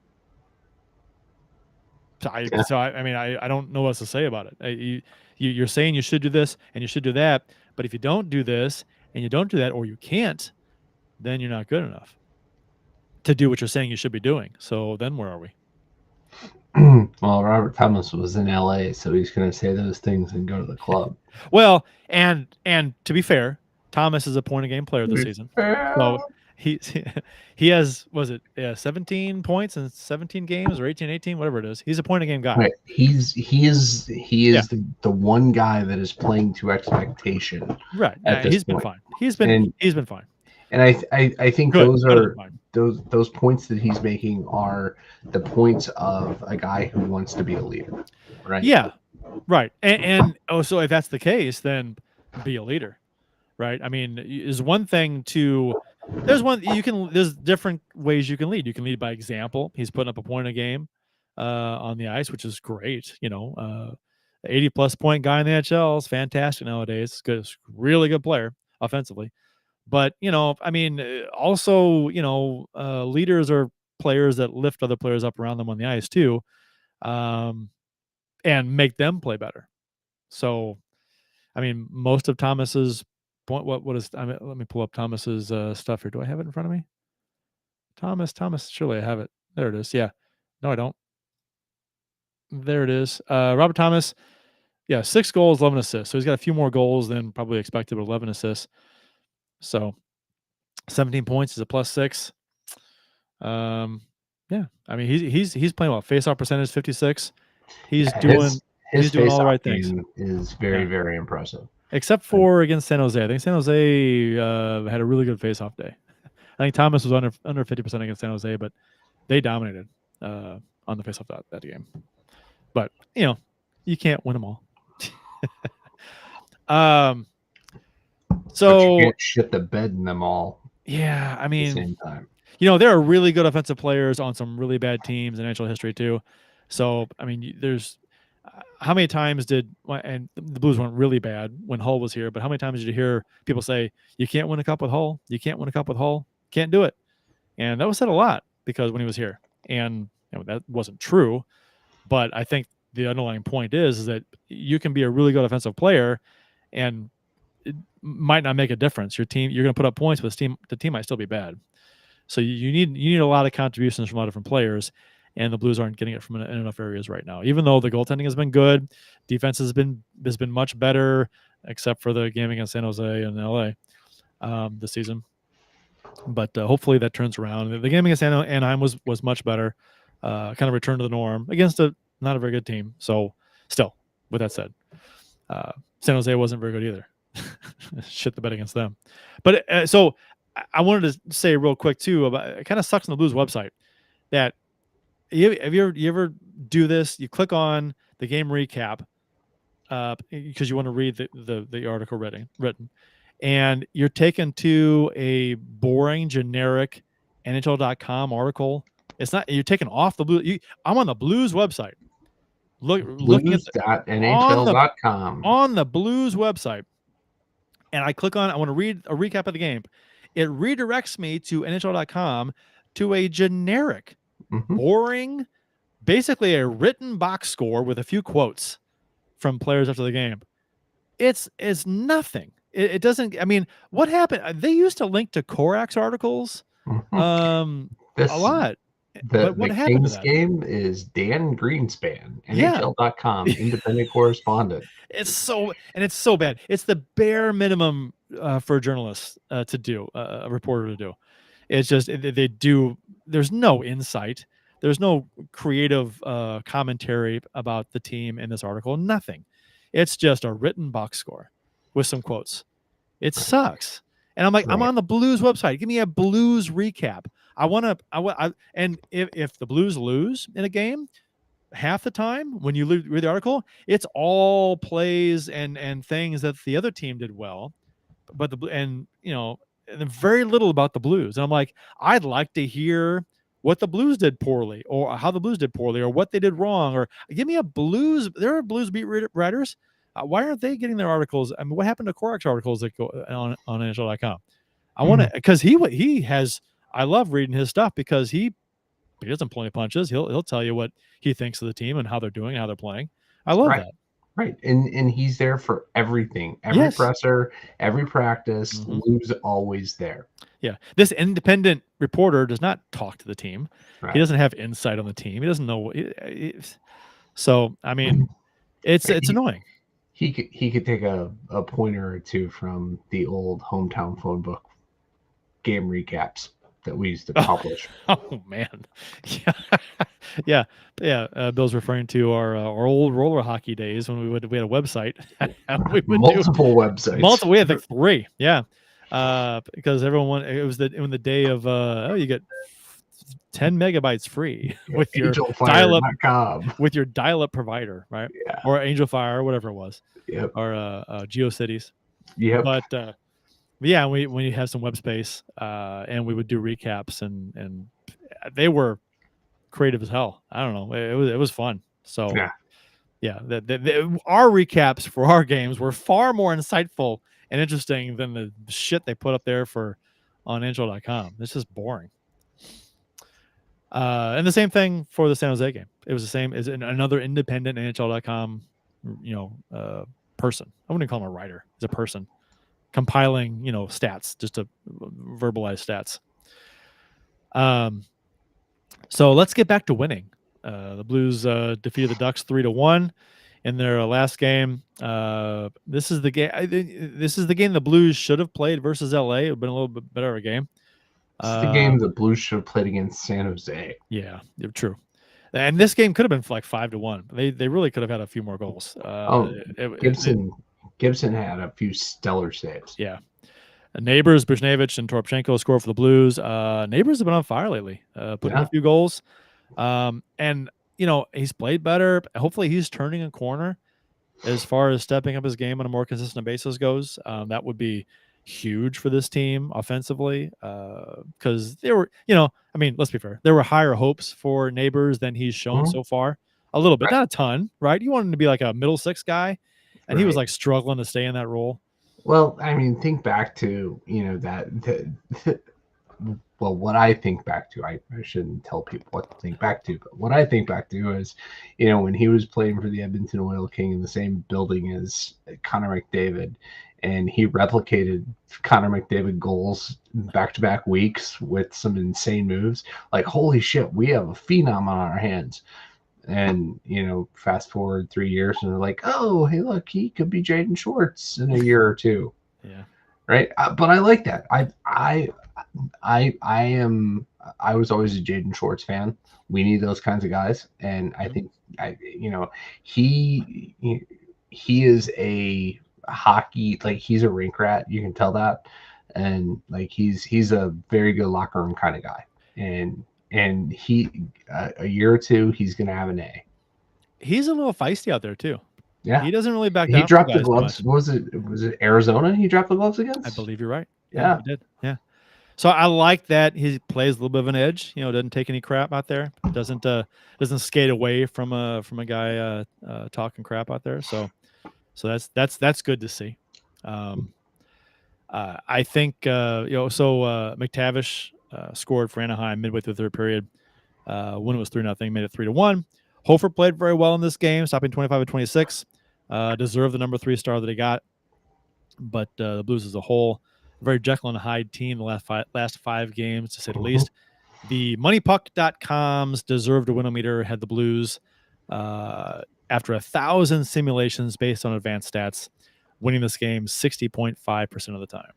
I don't know what else to say about it. You're saying you should do this and you should do that, but if you don't do this and you don't do that, or you can't, then you're not good enough to do what you're saying you should be doing. So then where are we? Well, Robert Thomas was in LA, so he's going to say those things and go to the club. Well, and to be fair, Thomas is a point a game player this season. So he has, 17 points in 17 games or 18, whatever it is. He's a point a game guy. Right. He is the one guy that is playing to expectation. Right. He's been fine. He's been fine. And I think those are those points that he's making are the points of a guy who wants to be a leader, right? Yeah, right. And so if that's the case, then be a leader, right? I mean, is one thing to there's different ways you can lead. You can lead by example. He's putting up a point a game on the ice, which is great. 80+ point guy in the NHL is fantastic nowadays. Good, really good player offensively. But, also, leaders are players that lift other players up around them on the ice too, and make them play better. So, I mean, most of Thomas's point, let me pull up Thomas's stuff here. Do I have it in front of me? Thomas, surely I have it. There it is. Yeah. No, I don't. There it is. Robert Thomas, 6 goals, 11 assists. So he's got a few more goals than probably expected, but 11 assists. So 17 points is a +6. Yeah. I mean, he's playing well. Face-off percentage 56. He's doing all the right things. Is very, very impressive. Except for against San Jose. I think San Jose had a really good face-off day. I think Thomas was under 50% against San Jose, but they dominated on the face-off that game. But you can't win them all. So but you can't shit the bed in them all. Yeah, I mean, at the same time. There are really good offensive players on some really bad teams in NHL history too. So I mean, there's how many times and the Blues weren't really bad when Hull was here, but how many times did you hear people say, "You can't win a cup with Hull. You can't win a cup with Hull. Can't do it." And that was said a lot because when he was here, and that wasn't true. But I think the underlying point is that you can be a really good offensive player, and it might not make a difference. You're going to put up points, but the team might still be bad. So you need a lot of contributions from a lot of different players, and the Blues aren't getting it from in enough areas right now. Even though the goaltending has been good, defense has been much better, except for the game against San Jose and LA this season. But hopefully that turns around. The game against Anaheim was much better, kind of return to the norm against not a very good team. So still, with that said, San Jose wasn't very good either. Shit the bed against them. But so I wanted to say real quick too about it. Kind of sucks on the Blues website that you ever do this? You click on the game recap, because you want to read the article written, and you're taken to a boring, generic NHL.com article. It's not. You're taken off the Blues. I'm on the Blues website. Looking at Blues.nhl.com. on the Blues website, and I click on. I want to read a recap of the game. It redirects me to NHL.com to a generic, boring, basically a written box score with a few quotes from players after the game. It's nothing. It doesn't. I mean, what happened? They used to link to Korak's articles, a lot. But what happened Kings to that? game is Dan Greenspan, Yeah. NHL.com, independent correspondent. It's so bad. It's the bare minimum for journalists to do, a reporter to do. It's just they do. There's no insight. There's no creative commentary about the team in this article. Nothing. It's just a written box score with some quotes. It sucks. And I'm like, I'm on the Blues website. Give me a Blues recap. And if the Blues lose in a game, half the time when you read the article, it's all plays and things that the other team did well, but and very little about the Blues. And I'm like, I'd like to hear what the Blues did poorly, or how the Blues did poorly, or what they did wrong, or give me a Blues. There are Blues beat writers. Why aren't they getting their articles? I mean, what happened to Korak's articles that go on NHL.com? I want to, because he has. I love reading his stuff because he doesn't pull any punches. He'll tell you what he thinks of the team and how they're doing, how they're playing. I love that. Right. And he's there for everything. Every presser, every practice, Lou's always there. Yeah. This independent reporter does not talk to the team. Right. He doesn't have insight on the team. He doesn't know. So, I mean, it's annoying. He could take a pointer or two from the old hometown phone book game recaps that we used to publish. Oh man, yeah. Bill's referring to our old roller hockey days when we had a website. We would multiple websites. We had like 3, because everyone it was in the day of you get 10 megabytes free with your dial-up provider, right? Yeah. Or Angel Fire, or whatever it was. Yep. Or GeoCities. Yep. But yeah, we had some web space, and we would do recaps, and they were creative as hell. I don't know, it was fun. So yeah, our recaps for our games were far more insightful and interesting than the shit they put up there on NHL.com. It's just boring. And the same thing for the San Jose game. It was the same as another independent NHL.com, person. I wouldn't call him a writer. He's a person compiling, stats, just to verbalize stats. So let's get back to winning. The Blues defeated the Ducks 3-1 in their last game. This is the game. This is the game the Blues should have played versus LA. It would have been a little bit better of a game. This is the game the Blues should have played against San Jose. Yeah, true. And this game could have been like 5-1. They really could have had a few more goals. Gibson had a few stellar saves. Yeah. Neighbors, Buchnevich, and Toropchenko scored for the Blues. Neighbors have been on fire lately, putting in a few goals. And, he's played better. Hopefully he's turning a corner as far as stepping up his game on a more consistent basis goes. That would be huge for this team offensively, because they were, let's be fair. There were higher hopes for Neighbors than he's shown so far. A little bit, not a ton, right? You want him to be like a middle six guy, and he was like struggling to stay in that role. Well, I mean, think back to, what I think back to, I shouldn't tell people what to think back to, but what I think back to is, when he was playing for the Edmonton Oil King in the same building as Connor McDavid, and he replicated Connor McDavid goals back-to-back weeks with some insane moves. Like, holy shit, we have a phenom on our hands. And, fast forward 3 years and they're like, oh, hey, look, he could be Jaden Schwartz in a year or two. Yeah. Right. But I like that. I was always a Jaden Schwartz fan. We need those kinds of guys. And I think, he is a hockey, like, he's a rink rat. You can tell that. And like, he's a very good locker room kind of guy. And he, a year or two, he's going to have an A. He's a little feisty out there too. Yeah. He doesn't really back He down. dropped the guys gloves. too much. Was it Arizona he dropped the gloves against? I believe you're right. Yeah. He did. Yeah. So I like that he plays a little bit of an edge. Doesn't take any crap out there. Doesn't skate away from a guy talking crap out there. So that's good to see. I think McTavish scored for Anaheim midway through the third period when it was 3-0, made it 3-1. Hofer played very well in this game, stopping 25 of 26. Deserved the number 3 star that he got. But the Blues as a whole, a very Jekyll and Hyde team the last 5 games, to say the least. The MoneyPuck.com's deserved to win-o-meter had the Blues after 1,000 simulations based on advanced stats, winning this game 60.5% of the time.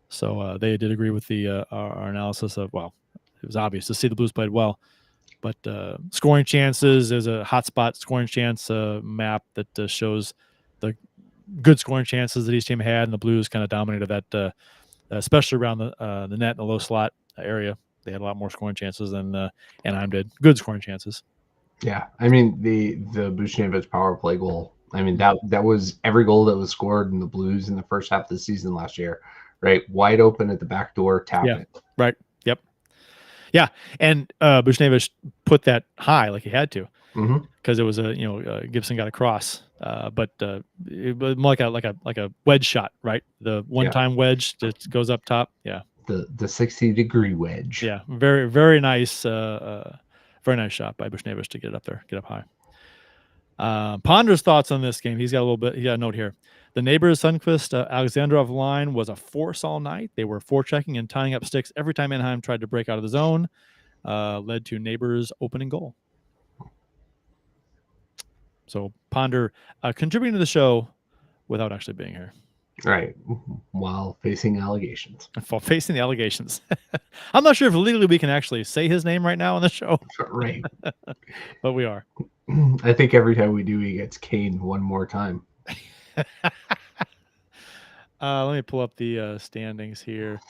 So they did agree with our analysis of, well, it was obvious to see the Blues played well. But scoring chances is a hotspot scoring chance map that shows the good scoring chances that each team had, and the Blues kind of dominated that, especially around the net and the low slot area. They had a lot more scoring chances than Anaheim did. Good scoring chances. Yeah, I mean the Buchnevich power play goal. I mean that was every goal that was scored in the Blues in the first half of the season last year, right? Wide open at the back door, tap it. Right. Yep. Yeah, and Buchnevich put that high like he had to, because it was Gibson got across, but it was more like a wedge shot, right? The one-time wedge that goes up top. Yeah. The 60-degree wedge. Yeah, very very nice, very nice shot by Buchnevich to get up there, get up high. Ponder's thoughts on this game. He got a note here. The neighbors Sundqvist Alexandrov line was a force all night. They were forechecking and tying up sticks every time Anaheim tried to break out of the zone. Led to neighbors' opening goal. So Ponder contributing to the show without actually being here. Right, while facing allegations. While facing the allegations. I'm not sure if legally we can actually say his name right now on the show. Right. But we are. I think every time we do, he gets caned one more time. Let me pull up the standings here.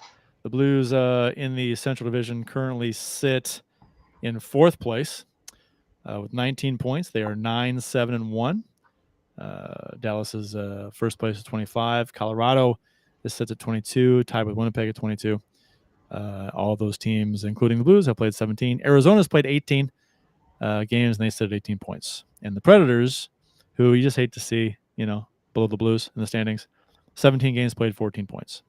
The Blues in the Central Division currently sit in 4th place with 19 points. They are 9-7-1. Dallas is first place at 25. Colorado sits at 22, tied with Winnipeg at 22. All of those teams, including the Blues, have played 17. Arizona's played 18 games, and they sit at 18 points. And the Predators, who you just hate to see, below the Blues in the standings, 17 games played, 14 points.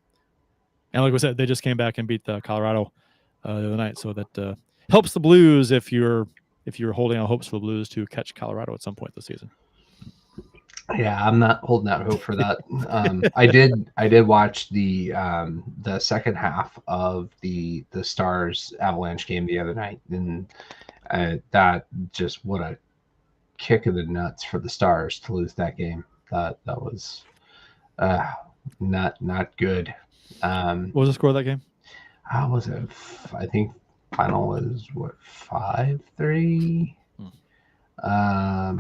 And like we said, they just came back and beat Colorado the other night, so that helps the Blues if you're holding out hopes for the Blues to catch Colorado at some point this season. Yeah, I'm not holding out hope for that. I did watch the second half of the Stars Avalanche game the other night, and that just what a kick in the nuts for the Stars to lose that game. That was not good. What was the score of that game? How was it? I think final was 5-3. I don't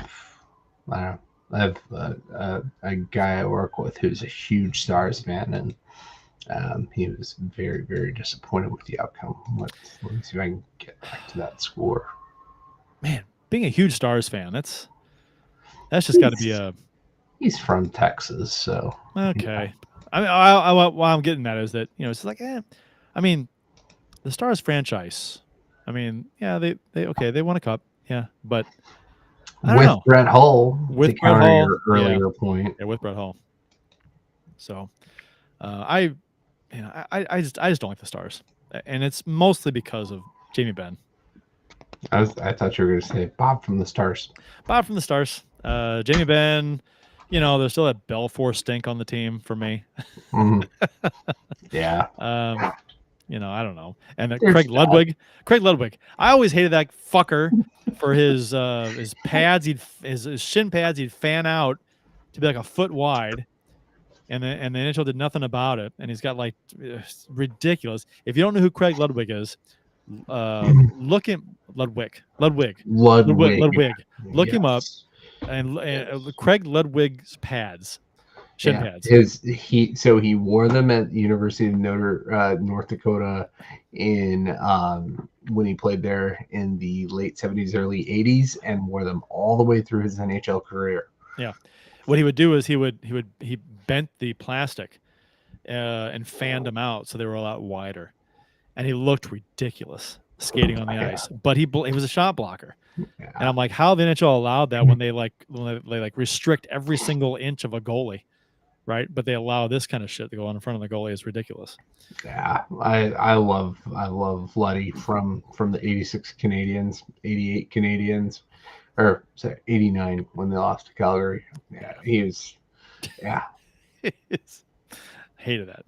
know. I have a guy I work with who's a huge Stars fan, and he was very, very disappointed with the outcome. Let me see if I can get back to that score. Man, being a huge Stars fan, that's just got to be a. He's from Texas, so okay. I mean, what I'm getting at is that it's like, I mean, the Stars franchise. I mean, yeah, they won a cup, yeah, but. With Brett Hull, with Brett Hull, your earlier point. Yeah, with Brett Hull. So, I just don't like the Stars, and it's mostly because of Jamie Benn. I thought you were going to say Bob from the Stars. Bob from the Stars. Jamie Benn. There's still that Belfour stink on the team for me. Mm-hmm. Yeah. I don't know. And Craig Ludwig. I always hated that fucker for his pads. His shin pads. He'd fan out to be like a foot wide, and the NHL did nothing about it. And he's got like ridiculous. If you don't know who Craig Ludwig is, look at Ludwig. Look him up, and Craig Ludwig's pads. Shin pads. He wore them at University of North Dakota in when he played there in the late 70s, early 80s, and wore them all the way through his NHL career. Yeah. What he would do is he bent the plastic and fanned them out so they were a lot wider, and he looked ridiculous skating on the ice. But he was a shot blocker, and I'm like, how the NHL allowed that when they restrict every single inch of a goalie, right? But they allow this kind of shit to go on in front of the goalie is ridiculous. Yeah, I love Luddy from the 86 Canadians, 88 Canadians, or sorry, 89 when they lost to Calgary. Yeah, he was. Yeah, hated that.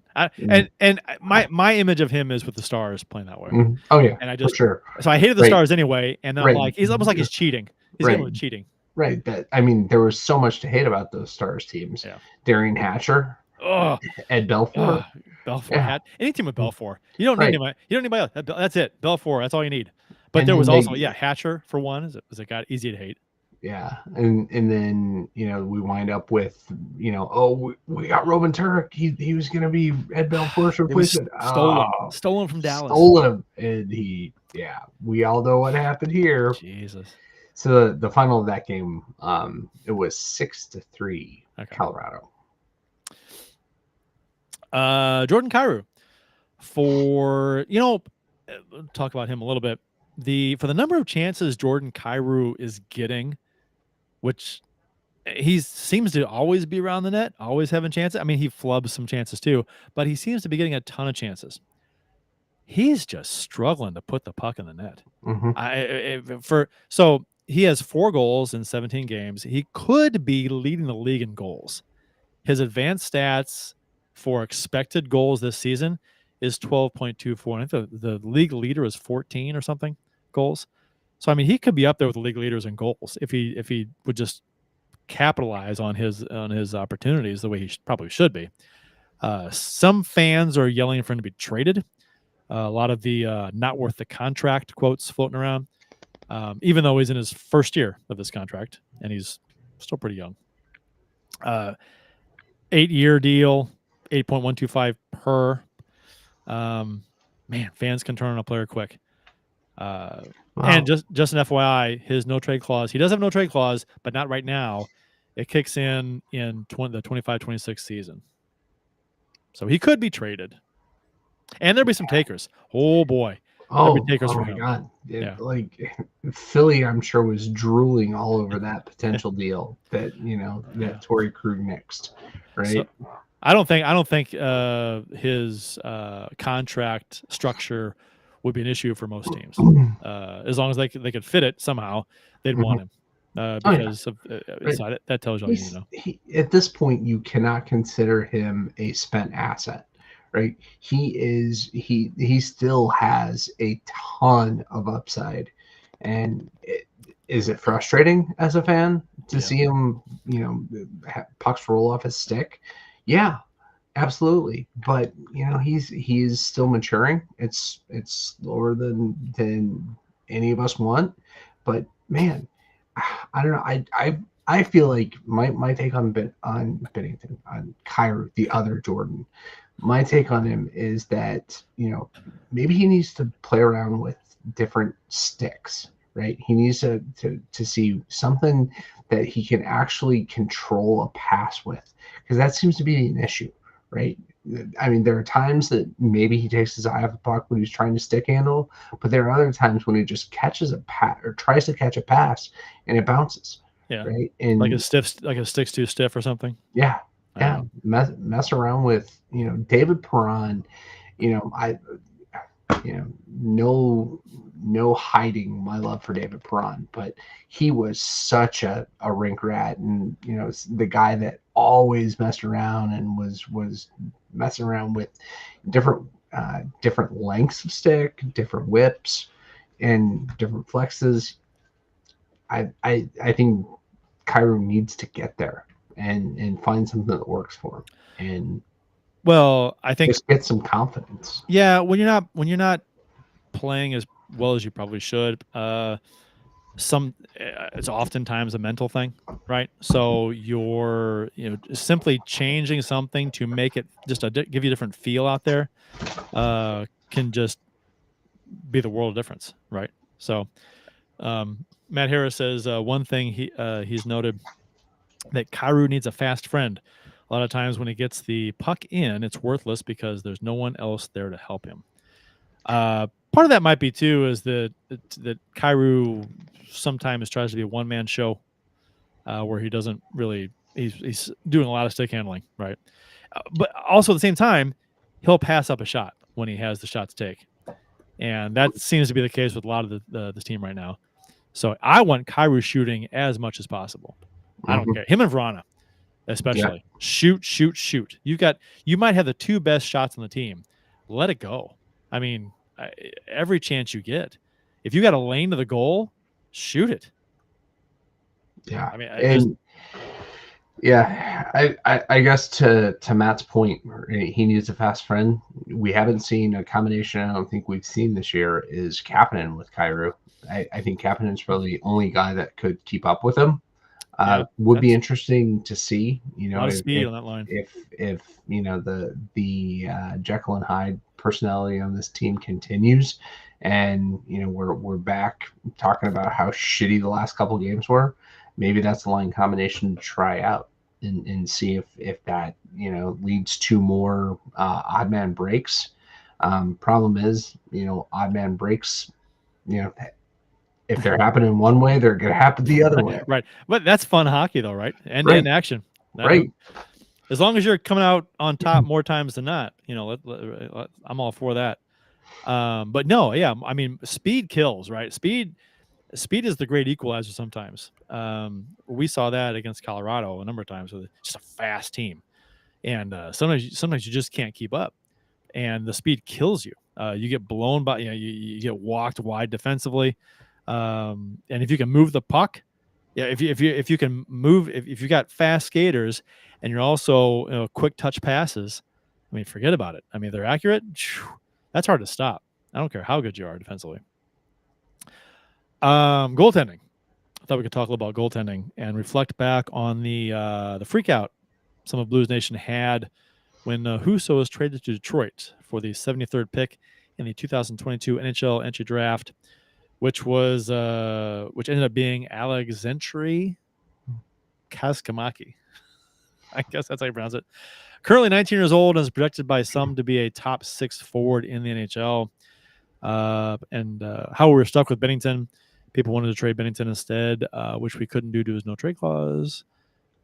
And my image of him is with the Stars playing that way. Oh yeah, and I just for sure. So I hated the Stars anyway, and then I'm like, he's almost like he's cheating. He's Right. cheating. Right. That I mean, there was so much to hate about those Stars teams. Yeah. Darian Hatcher, Ed Belfour. Belfour. Any team with Belfour. You don't need anybody. You don't need anybody else. That's it. Belfour. That's all you need. But and there was also Hatcher for one. Was a guy easy to hate. Yeah, and then we wind up with we got Robin Turek. He was going to be Ed Belfour's replacement. Stolen from Dallas. Stolen him, and we all know what happened here. Jesus. So the final of that game, it was 6-3 Colorado. Jordan Kyrou, for talk about him a little bit. For the number of chances Jordan Kyrou is getting, which he seems to always be around the net, always having chances. I mean, he flubs some chances too, but he seems to be getting a ton of chances. He's just struggling to put the puck in the net. So he has 4 goals in 17 games. He could be leading the league in goals. His advanced stats for expected goals this season is 12.24. I think the league leader is 14 or something goals. So I mean, he could be up there with the league leaders in goals if he would just capitalize on his opportunities the way he probably should be. Some fans are yelling for him to be traded. A lot of the not worth the contract quotes floating around, even though he's in his first year of this contract and he's still pretty young. 8-year deal, 8.125 per. Man, fans can turn on a player quick. Wow. And just an FYI, his no trade clause. He does have no trade clause, but not right now. It kicks in the 25-26 season, so he could be traded. And there'll be some takers. Oh boy. Oh my God. Like Philly, I'm sure, was drooling all over that potential deal that Torrey Krug nixed. Right. So, I don't think his contract structure would be an issue for most teams. As long as they could fit it somehow, they'd want him. Because that tells you all you need to know. At this point, you cannot consider him a spent asset. Right, he still has a ton of upside, and is it frustrating as a fan to see him, pucks roll off his stick? Yeah, absolutely. But he's still maturing. It's slower than any of us want. But man, I don't know. I feel like my take on Binnington, on Kyrou, the other Jordan. My take on him is that, maybe he needs to play around with different sticks, right? He needs to see something that he can actually control a pass with, because that seems to be an issue, right? I mean, there are times that maybe he takes his eye off the puck when he's trying to stick handle, but there are other times when he just catches a pass or tries to catch a pass and it bounces. Yeah. Right. And like a stick's too stiff or something. Yeah. Yeah, mess around with David Perron. No hiding my love for David Perron, but he was such a rink rat, and the guy that always messed around and was messing around with different lengths of stick, different whips, and different flexes. I think Kyrou needs to get there and find something that works for him, and I think just get some confidence. Yeah, when you're not playing as well as you probably should, it's oftentimes a mental thing, right? So you're simply changing something to make it just give you a different feel out there, can just be the world of difference, right? So Matt Harris says one thing he's noted that Kyrou needs a fast friend. A lot of times when he gets the puck in, it's worthless because there's no one else there to help him. Part of that might be too is that Kyrou sometimes tries to be a one-man show, where he doesn't really. He's doing a lot of stick handling, right? But also at the same time, he'll pass up a shot when he has the shot to take, and that seems to be the case with a lot of the team right now. So I want Kyrou shooting as much as possible. I don't care. Him and Vrana, especially. Yeah. Shoot. You might have the two best shots on the team. Let it go. I mean, every chance you get. If you got a lane to the goal, shoot it. Yeah. I mean, I guess to Matt's point, he needs a fast friend. We haven't seen a combination I don't think we've seen this year is Kapanen with Kyrou. I think Kapanen's probably the only guy that could keep up with him. Would be interesting to see, you know, a lot of speed on that line. If you know the Jekyll and Hyde personality on this team continues, and you know we're back talking about how shitty the last couple games were. Maybe that's the line combination to try out and see if that, you know, leads to more odd man breaks. Problem is, you know, odd man breaks, you know, if they're happening one way, they're going to happen the other way. Right. But that's fun hockey, though, right? End-to-end action. Right. As long as you're coming out on top more times than not, you know, I'm all for that. But no, yeah, I mean, speed kills, right? Speed is the great equalizer sometimes. We saw that against Colorado a number of times with just a fast team. And sometimes you just can't keep up. And the speed kills you. You get blown by, you know, you get walked wide defensively. And if you can move the puck, yeah, if you can move, if you got fast skaters and you're also, you know, quick touch passes, I mean, forget about it. I mean, they're accurate. That's hard to stop. I don't care how good you are defensively. Goaltending. I thought we could talk a little about goaltending and reflect back on the freak out some of Blues Nation had when Husso was traded to Detroit for the 73rd pick in the 2022 NHL entry draft, which ended up being Alexandre Kaskamaki. I guess that's how you pronounce it. Currently 19 years old and is projected by some to be a top 6 forward in the NHL. And how we were stuck with Bennington. People wanted to trade Bennington instead, which we couldn't do due to his no trade clause.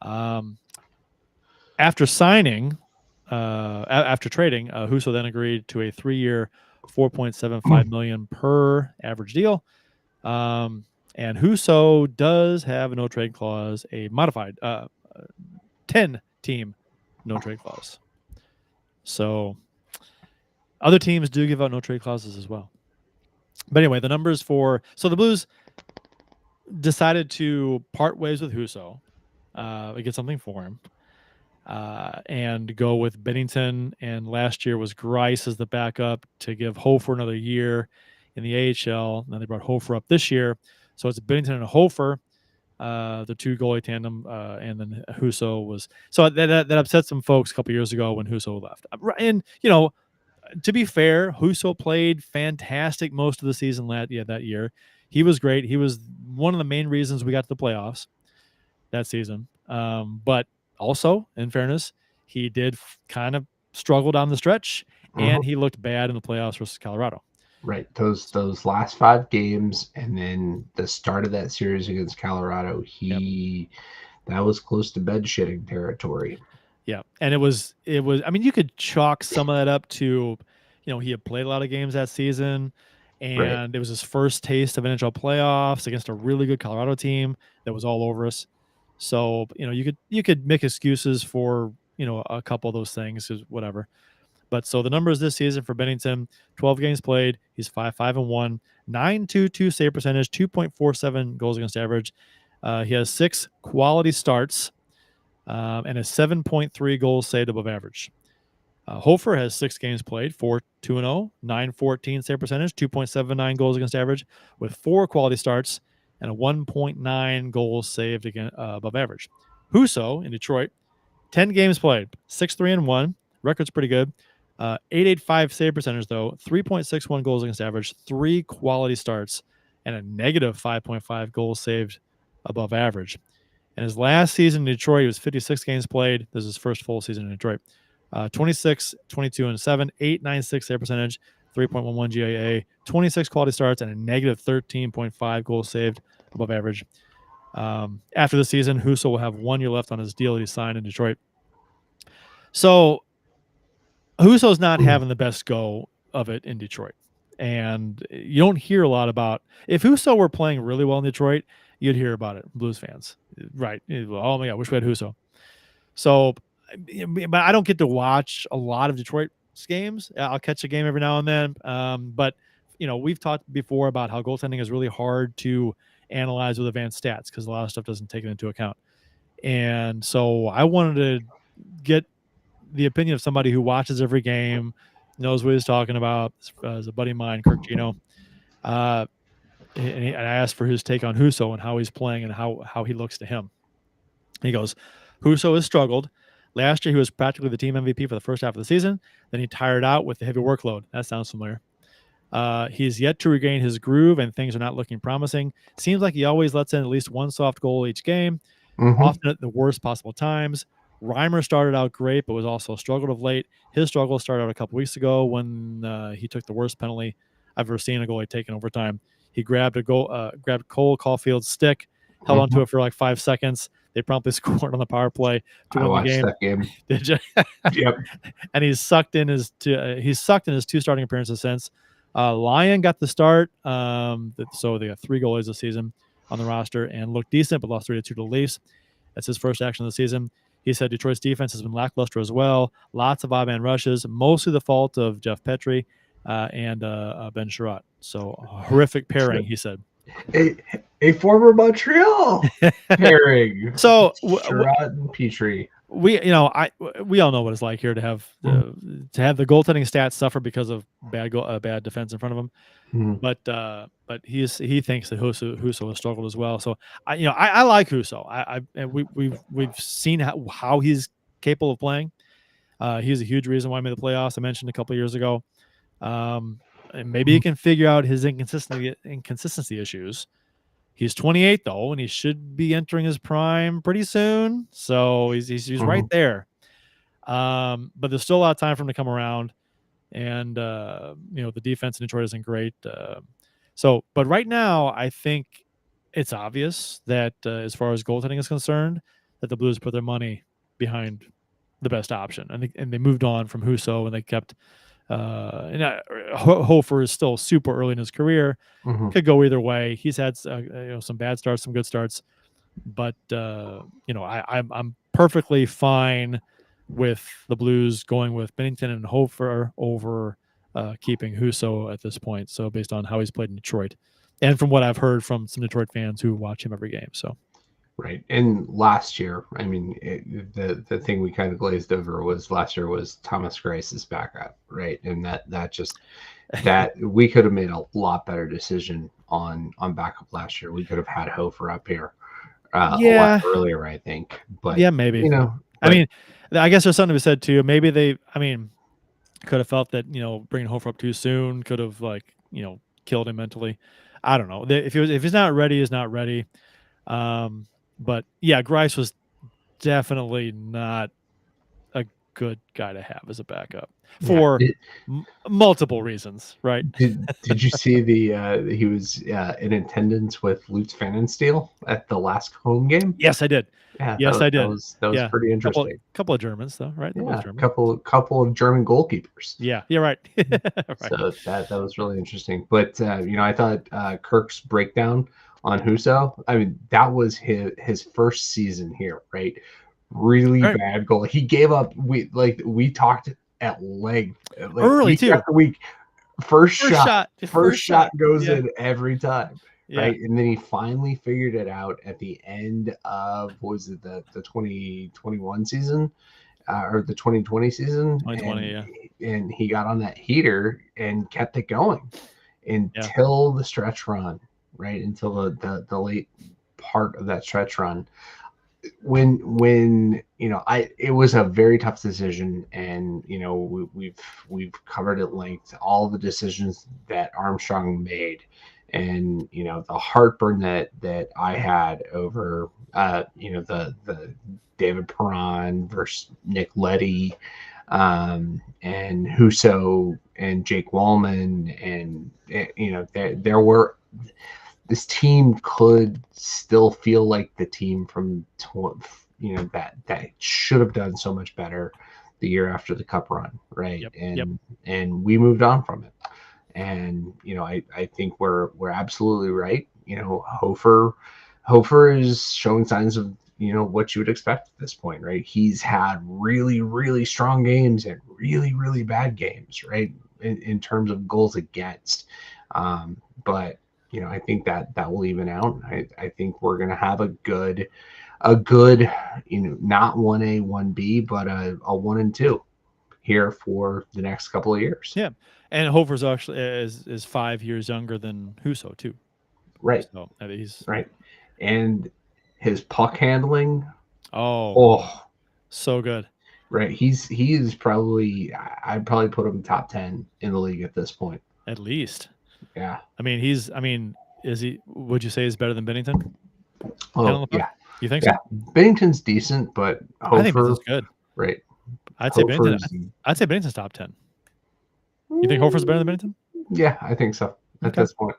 After trading, Husso then agreed to a 3-year, $4.75 million per average deal. And Husso does have a no trade clause, a modified 10-team no trade clause. So other teams do give out no trade clauses as well. But anyway, the numbers so the Blues decided to part ways with Husso, get something for him, and go with Bennington. And last year was Greiss as the backup to give Hofer another year in the AHL. Now they brought Hofer up this year. So it's Bennington and Hofer, the two goalie tandem, and then Husso was. So that upset some folks a couple years ago when Husso left. And, you know, to be fair, Husso played fantastic most of the season that year. He was great. He was one of the main reasons we got to the playoffs that season. But also, in fairness, he did kind of struggle down the stretch, and he looked bad in the playoffs versus Colorado. Right. Those last 5 games and then the start of that series against Colorado, that was close to bed shitting territory. Yeah. And it was, I mean, you could chalk some of that up to, you know, he had played a lot of games that season, and it was his first taste of NHL playoffs against a really good Colorado team that was all over us. So, you know, you could make excuses for, you know, a couple of those things, whatever. But so the numbers this season for Bennington: 12 games played, he's 5-5-1, 9.22 save percentage, 2.47 goals against average. He has 6 quality starts, and a 7.3 goals saved above average. Hofer has 6 games played, 4-2-0, 9.14 save percentage, 2.79 goals against average, with 4 quality starts and a 1.9 goals saved above average. Husso in Detroit, 10 games played, 6-3-1, record's pretty good. 8.85 save percentage, though, 3.61 goals against average, 3 quality starts, and a negative 5.5 goals saved above average. In his last season in Detroit, he was 56 games played. This is his first full season in Detroit. 26, 22, and 7, 8.96 save percentage, 3.11 GAA, 26 quality starts, and a negative 13.5 goals saved above average. After the season, Husso will have 1 year left on his deal that he signed in Detroit. So Husso's not having the best go of it in Detroit. And you don't hear a lot about, if Husso were playing really well in Detroit, you'd hear about it, Blues fans. Right. Oh my God, wish we had Husso. So, but I don't get to watch a lot of Detroit's games. I'll catch a game every now and then. But, we've talked before about how goaltending is really hard to analyze with advanced stats because a lot of stuff doesn't take it into account. And so I wanted to get the opinion of somebody who watches every game, knows what he's talking about. As a buddy of mine, Kirk Gino. And I asked for his take on Husso and how he's playing and how he looks to him. He goes, Husso has struggled. Last year, he was practically the team MVP for the first half of the season. Then he tired out with the heavy workload. That sounds familiar. He's yet to regain his groove, and things are not looking promising. Seems like he always lets in at least one soft goal each game, often at the worst possible times. Reimer started out great, but was also struggled of late. His struggle started out a couple weeks ago when he took the worst penalty I've ever seen a goalie take in overtime. He grabbed Cole Caulfield's stick, held onto it for like 5 seconds. They promptly scored on the power play to win the game. That game. Did you? Yep. And he's sucked in his 2 starting appearances since. Lyon got the start, so they got 3 goalies this season on the roster and looked decent, but lost 3-2 to the Leafs. That's his first action of the season. He said Detroit's defense has been lackluster as well. Lots of odd-man rushes, mostly the fault of Jeff Petrie and Ben Sherratt. So a horrific pairing, he said. A former Montreal pairing. So Sherratt and Petrie. We all know what it's like here to have the goaltending stats suffer because of bad defense in front of him. But he thinks that Husso has struggled as well. So I like Husso. And we've seen how he's capable of playing. He's a huge reason why he made the playoffs. I mentioned a couple of years ago. And maybe he can figure out his inconsistency issues. He's 28 though, and he should be entering his prime pretty soon. So he's right there. But there's still a lot of time for him to come around. And the defense in Detroit isn't great. But right now, I think it's obvious that as far as goaltending is concerned, that the Blues put their money behind the best option, and they moved on from Husso, and they kept. Hofer is still super early in his career. Could go either way. He's had some bad starts, some good starts, but I'm perfectly fine with the Blues going with Binnington and Hofer over keeping Husso at this point. So based on how he's played in Detroit, and from what I've heard from some Detroit fans who watch him every game. So. Right. And last year, I mean, the thing we kind of glazed over was last year was Thomas Grice's backup, right? And that we could have made a lot better decision on backup last year. We could have had Hofer up here a lot earlier, I think. But yeah, maybe. I guess there's something to be said too. Maybe could have felt that bringing Hofer up too soon could have killed him mentally. I don't know. If he's not ready, he's not ready. But yeah, Grice was definitely not a good guy to have as a backup for multiple reasons, right? Did you see he was in attendance with Lutz Pfannenstiel at the last home game? Yes, I did. Yeah, I did. That was pretty interesting. Couple of Germans, though, right? Yeah, couple of German goalkeepers. Yeah, you're right. Right. So that was really interesting. But I thought Kirk's breakdown on Husso, I mean, that was his first season here, right? Really bad goal. He gave up. We talked at length early too. After week, first shot goes in every time, right? And then he finally figured it out at the end of the 2021 season, or the 2020 season. 2020, and he got on that heater and kept it going until the stretch run. Right until the late part of that stretch run, when it was a very tough decision, and we've covered at length all the decisions that Armstrong made And the heartburn that I had over the David Perron versus Nick Leddy, and Husso and Jake Wallman, and there were, this team could still feel like the team from that should have done so much better the year after the Cup run, right? And we moved on from it. And I think we're absolutely right. Hofer is showing signs of what you would expect at this point, right? He's had really, really strong games and really, really bad games, right? In terms of goals against, but I think that will even out. I think we're gonna have a good, not 1A, 1B, but a 1 and 2 here for the next couple of years. Yeah, and Hofer's actually is 5 years younger than Husso too. Right. So he's right, and his puck handling. Oh, so good. Right, he is probably, I'd probably put him top 10 in the league at this point. At least. Yeah. I mean, is he? Would you say he's better than Bennington? Oh yeah. You think so? Bennington's decent, but Hofer, I think Bennington's good. Right. I'd say Bennington's top 10. You think Hofer's better than Bennington? Yeah, I think so at this point.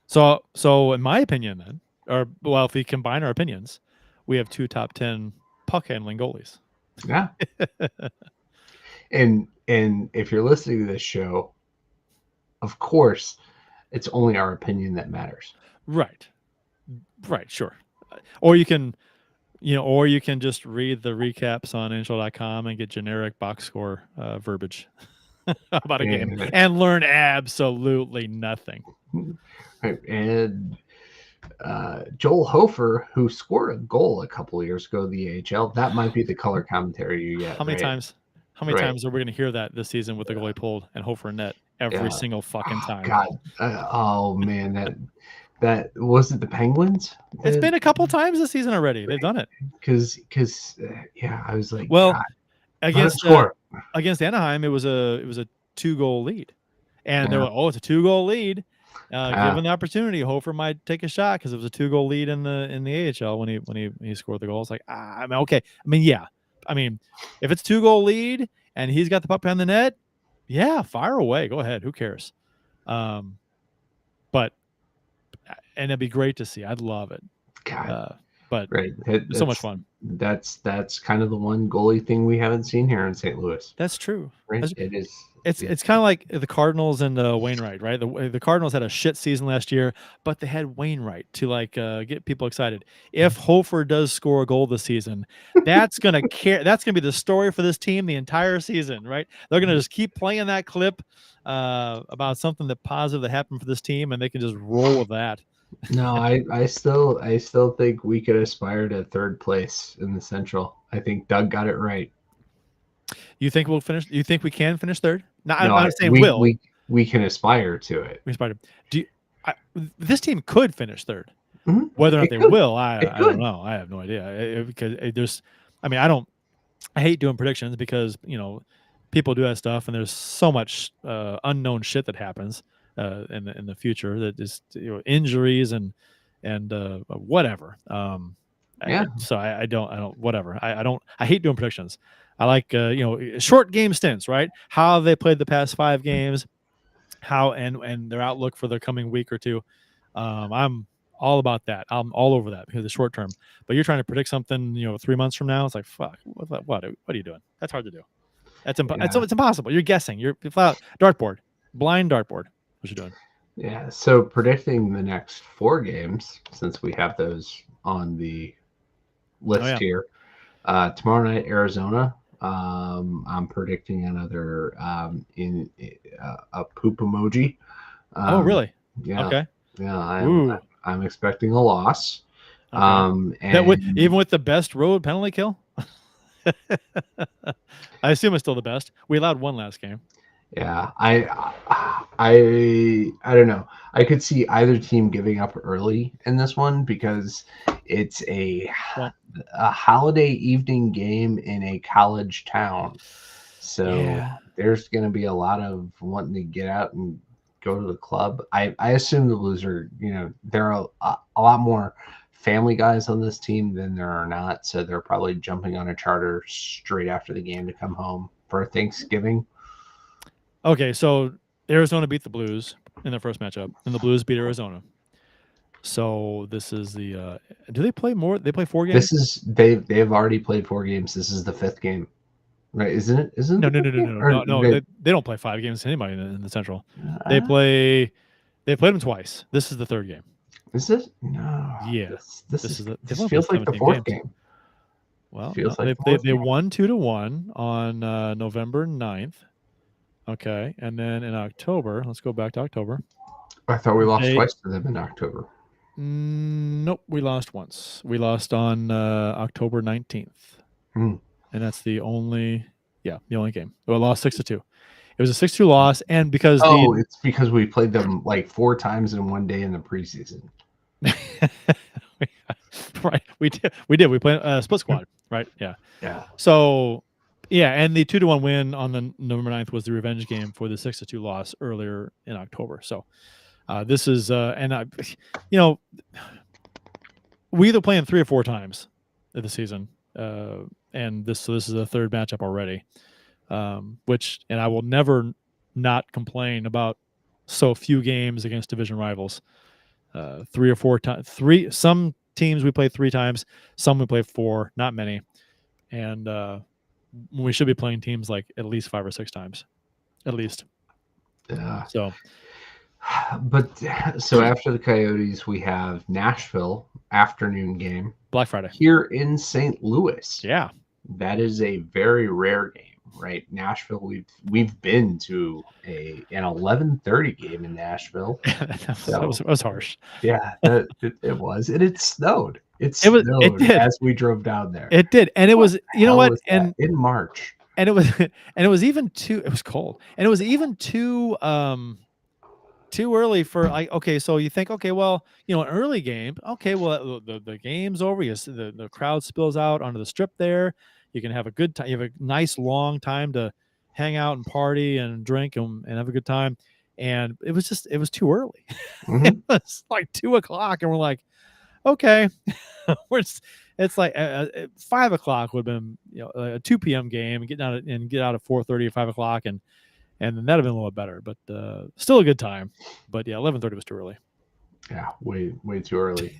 So in my opinion, then, if we combine our opinions, we have 2 top 10 puck handling goalies. Yeah. and if you're listening to this show, of course, it's only our opinion that matters. Right, sure. Or you can just read the recaps on NHL.com and get generic box score verbiage about a game and learn absolutely nothing. And Joel Hofer, who scored a goal a couple of years ago in the AHL, that might be the color commentary you get. How many times are we going to hear that this season with the goalie pulled and Hofer in net every single fucking time? God, oh man, that was it. The Penguins. It's been a couple times this season already. They've done it. Because I was like, well, God, against Anaheim, it was a 2-goal lead, and they were, it's a 2-goal lead. Given the opportunity, Hofer might take a shot because it was a 2-goal lead in the AHL when he scored the goal. It's like, I mean, okay. I mean, yeah. I mean, if it's 2-goal lead and he's got the puck behind the net, yeah, fire away. Go ahead. Who cares? But it'd be great to see. I'd love it. God. But right. It's so much fun. That's kind of the one goalie thing we haven't seen here in St. Louis. That's true. Right. It is. It's kind of like the Cardinals and Wainwright, right? The Cardinals had a shit season last year, but they had Wainwright to get people excited. If Hofer does score a goal this season, that's gonna That's gonna be the story for this team the entire season, right? They're gonna just keep playing that clip about something that positive that happened for this team, and they can just roll with that. No, I still think we could aspire to 3rd place in the Central. I think Doug got it right. You think we'll finish? You think we can finish 3rd? No, I'm not saying will. We can aspire to it. We aspire to. This team could finish 3rd. Mm-hmm. Whether or not they will, I don't know. I have no idea because there's. I mean, I hate doing predictions because people do that stuff, and there's so much unknown shit that happens in the future that is injuries and whatever. So I don't whatever. I hate doing predictions. I like short game stints, right? How they played the past 5 games, how and their outlook for the coming week or two. I'm all about that. I'm all over that because it's short term. But you're trying to predict something, 3 months from now. It's like, fuck. What are you doing? That's hard to do. It's impossible. You're guessing. You're flat dartboard, blind dartboard. What you doing? Yeah. So predicting the next 4 games, since we have those on the list here. Tomorrow night, Arizona. I'm predicting another in a poop emoji. Oh, really? Yeah. Okay. Yeah. I'm expecting a loss. Okay. And even with the best road penalty kill. I assume it's still the best. We allowed 1 last game. Yeah, I don't know. I could see either team giving up early in this one because it's a holiday evening game in a college town. So there's going to be a lot of wanting to get out and go to the club. I assume the Blues are, there are a lot more family guys on this team than there are not. So they're probably jumping on a charter straight after the game to come home for Thanksgiving. Okay, so Arizona beat the Blues in their first matchup, and the Blues beat Arizona. So this is the. Do they play more? They play 4 games. They've already played 4 games. This is the 5th game, right? Isn't it? No. They don't play 5 games to anybody in the Central. They played them twice. This is the 3rd game. Is it? No. Yeah. This feels like the 4th game. Well, feels no, like they won 2-1 on November 9th. Okay, and then in October, let's go back to October. I thought we lost twice to them in October. Nope, we lost once. We lost on October 19th. And that's the only game. We lost 6-2. It was a 6-2 loss, and because it's because we played them like 4 times in one day in the preseason. Right, we did. We played split squad, right? Yeah. So, yeah, and the 2-1 win on the November 9th was the revenge game for the 6-2 loss earlier in October. So, this is we either play them 3 or 4 times of the season, and this is the 3rd matchup already. And I will never not complain about so few games against division rivals. 3 or 4 times. Some teams we play 3 times, some we play 4, not many, and we should be playing teams like at least 5 or 6 times, at least. Yeah. So after the Coyotes, we have Nashville afternoon game, Black Friday here in St. Louis. Yeah, that is a very rare game, right? Nashville, we've been to an 11:30 game in Nashville. That was harsh. Yeah, it was, and it snowed. It snowed as we drove down there. It did, and it was and in March, and it was even too. It was cold, and it was even too early for okay. So you think, okay, well, an early game. Okay, well, the game's over. The crowd spills out onto the strip there. You can have a good time. You have a nice long time to hang out and party and drink and have a good time. And it was too early. Mm-hmm. It was like 2:00, and we're like, okay, it's like 5:00 would have been a 2 p.m. game and get out at 4:30 or 5:00 and then that'd have been a little better, but still a good time. But yeah, 11:30 was too early. Yeah, way too early.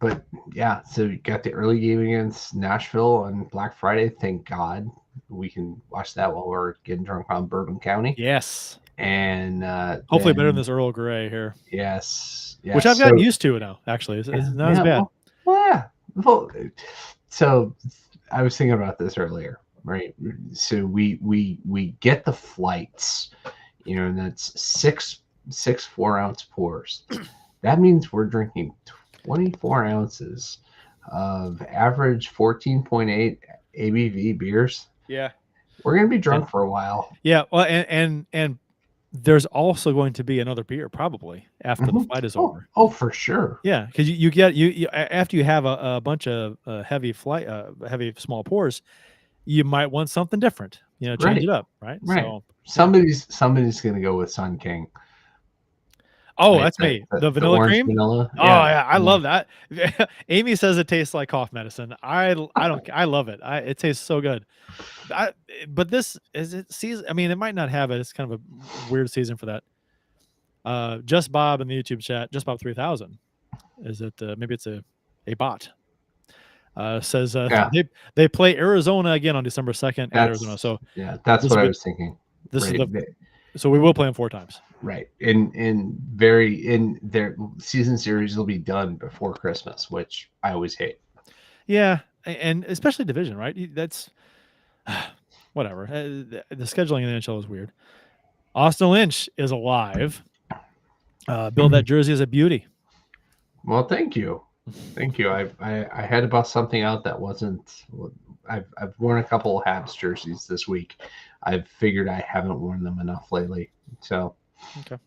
But yeah, so you got the early game against Nashville on Black Friday. Thank God we can watch that while we're getting drunk on Bourbon County. Yes, and hopefully better than this Earl Grey here. Yes, which I've gotten used to now. Actually, it's not as bad. Well, so I was thinking about this earlier, right? So we get the flights, and that's 6 4-ounce pours. That means we're drinking 24 ounces of average 14.8 ABV beers. Yeah, we're gonna be drunk for a while. Yeah, well, and there's also going to be another beer probably after the flight is over. Oh, for sure. Yeah, because you get after you have a bunch of heavy small pours, you might want something different. Change it up, right? Right. So, somebody's gonna go with Sun King. Oh, right, that's me. The vanilla cream. Vanilla. Oh yeah, I love that. Amy says it tastes like cough medicine. I love it. It tastes so good. But this is it season. I mean, it might not have it. It's kind of a weird season for that. Just Bob in the YouTube chat, Just Bob 3000. Is it maybe it's a bot? Says they play Arizona again on December 2nd at Arizona. So yeah, that's what I was thinking. So we will play them 4 times. Right. In their season series will be done before Christmas, which I always hate. Yeah, and especially division, right? That's whatever. The scheduling in the NHL is weird. Austin Lynch is alive. Bill, that jersey is a beauty. Well, thank you. I had to bust something out that wasn't. I've worn a couple of Habs jerseys this week. I've figured I haven't worn them enough lately. So, okay.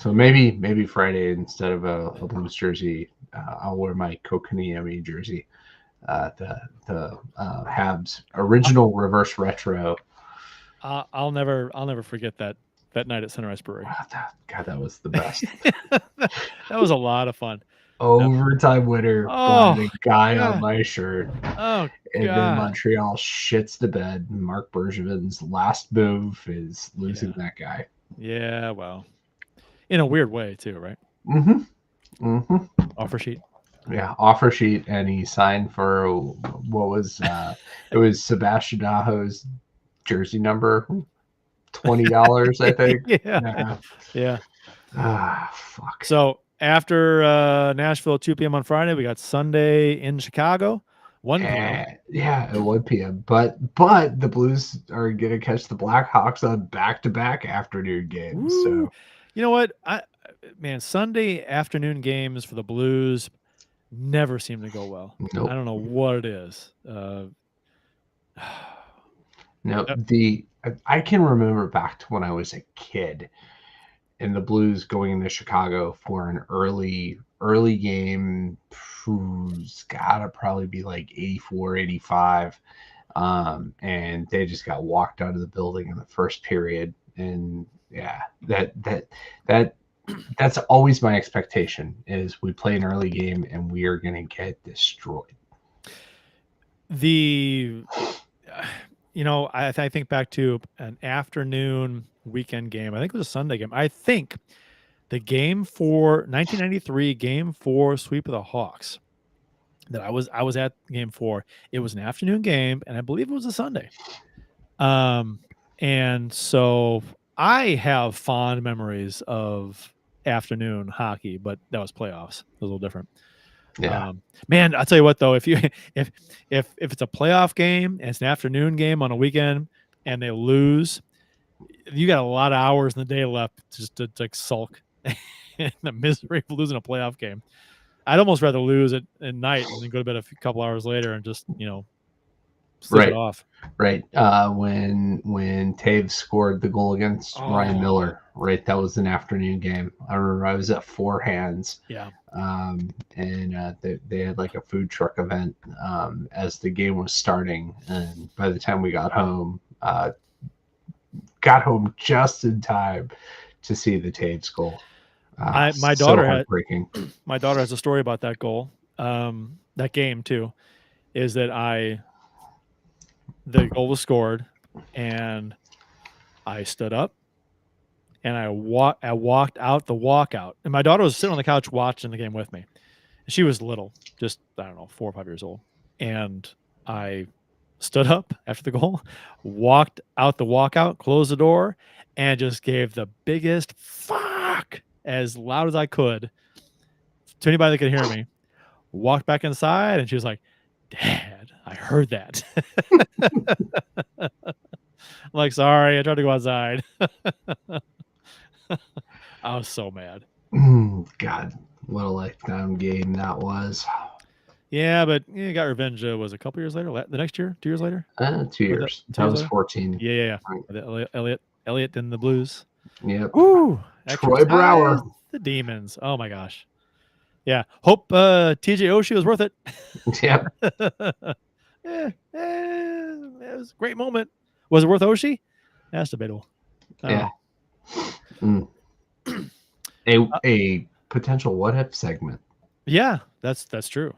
So maybe Friday instead of a Blues jersey, I'll wear my Kotkaniemi jersey, the Habs original reverse retro. I'll never forget that that night at Sunrise Brewery. God, that was the best. That was a lot of fun. Overtime winner by the guy on my shirt. Oh, and then God. Montreal shits the bed. Mark Bergevin's last move is losing that guy. Yeah, well, in a weird way too, right? Offer sheet. Yeah, offer sheet, and he signed for what was it was Sebastian Aho's jersey number, $20, I think. Yeah. Ah, fuck. So after Nashville at 2 p.m. on Friday, we got Sunday in Chicago, 1 p.m. Yeah, at 1 p.m. But the Blues are gonna catch the Blackhawks on back-to-back afternoon games. Woo. So you know what? Sunday afternoon games for the Blues never seem to go well. Nope. I don't know what it is. No, I can remember back to when I was a kid and the Blues going into Chicago for an early game. It's gotta probably be like 84, 85. And they just got walked out of the building in the first period. And yeah, that's always my expectation is we play an early game and we are going to get destroyed. I think back to an afternoon weekend game. I think it was a Sunday game. I think the game for 1993 game 4 sweep of the Hawks that I was at game 4. It was an afternoon game, and I believe it was a Sunday. And so I have fond memories of afternoon hockey, but that was playoffs. It was a little different. Yeah. Man, I'll tell you what though, if it's a playoff game and it's an afternoon game on a weekend and they lose, you got a lot of hours in the day left just to sulk in the misery of losing a playoff game. I'd almost rather lose it at night and then go to bed a couple hours later and just, sleep it off. Right. When Taves scored the goal against Ryan Miller, right? That was an afternoon game. I remember I was at Four Hands. Yeah. And they had like a food truck event as the game was starting. And by the time we got home just in time to see the Taves goal. My daughter has a story about that goal, that game too, is that the goal was scored and I stood up and I walked out the walkout, and my daughter was sitting on the couch watching the game with me. She was little, just, I don't know, 4 or 5 years old. And I stood up after the goal, walked out the walkout, closed the door, and just gave the biggest fuck as loud as I could to anybody that could hear me. Walked back inside, and she was like, "Dad, I heard that." I'm like, "Sorry, I tried to go outside." I was so mad. God, what a lifetime game that was. Yeah, but you got revenge. Was a couple years later, the next year, 2 years later? 2 years. That was 14. Yeah. Right. Elliott and the Blues. Yep. Woo! Troy Brower. The Demons. Oh my gosh. Yeah. Hope TJ Oshie was worth it. Yep. It was a great moment. Was it worth Oshie? That's debatable. Yeah. A potential what if segment. Yeah, that's true.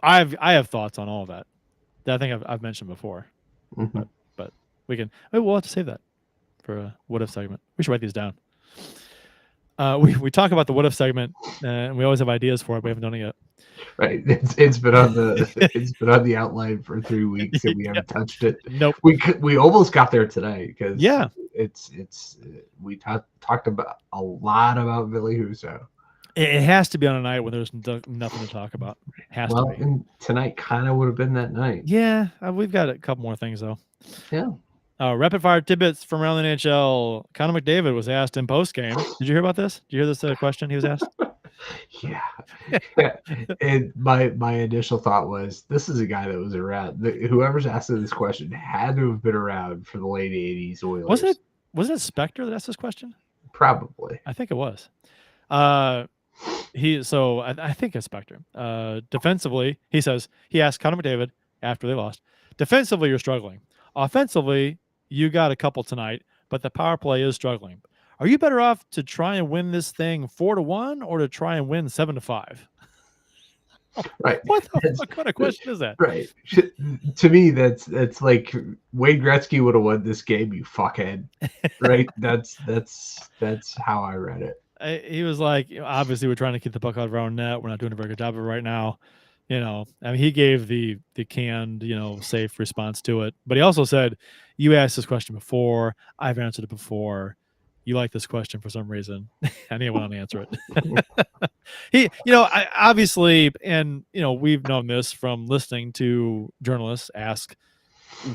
I have thoughts on all of that I think I've mentioned before. Mm-hmm. But we'll have to save that for a what if segment. We should write these down. We talk about the what if segment, and we always have ideas for it. We haven't done it yet. Right. It's been on the outline for 3 weeks, and we haven't touched it. Nope. We almost got there today because we talked about a lot about Ville Husso. It has to be on a night when there's nothing to talk about. Has to be. And tonight kind of would have been that night. Yeah, we've got a couple more things though. Yeah. Rapid fire tidbits from around the NHL. Connor McDavid was asked in post game. Did you hear about this? Did you hear this question he was asked? Yeah. And my initial thought was, this is a guy that was around. Whoever's asking this question had to have been around for the late 80s Oilers. Was it Spectre that asked this question? Probably. I think it was. I think it's Spectre. Defensively, he asked Connor McDavid after they lost. Defensively, you're struggling. Offensively, you got a couple tonight. but the power play is struggling. Are you better off to try and win this thing 4-1 or to try and win 7-5? Right. What the fuck kind of question is that? Right. To me, that's like Wayne Gretzky would have won this game, you fuckhead. Right. That's how I read it. He was like, obviously, we're trying to keep the puck out of our own net. We're not doing a very good job of it right now. I mean, he gave the canned, safe response to it. But he also said, you asked this question before. I've answered it before. You like this question for some reason. And he went on to answer it. I obviously, and, we've known this from listening to journalists ask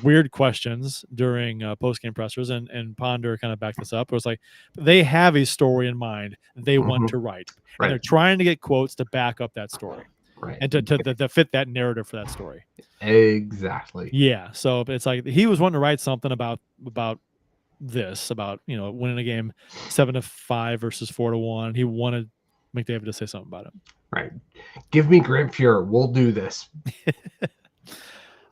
weird questions during post-game pressers, and Ponder kind of backed this up. It was like they have a story in mind they want to write, and they're trying to get quotes to back up that story, and to fit that narrative for that story. Exactly. Yeah. So it's like he was wanting to write something about this, about winning a game 7-5 versus 4-1. He wanted McDavid to say something about it. Right. Give me Grant Fuhrer. We'll do this.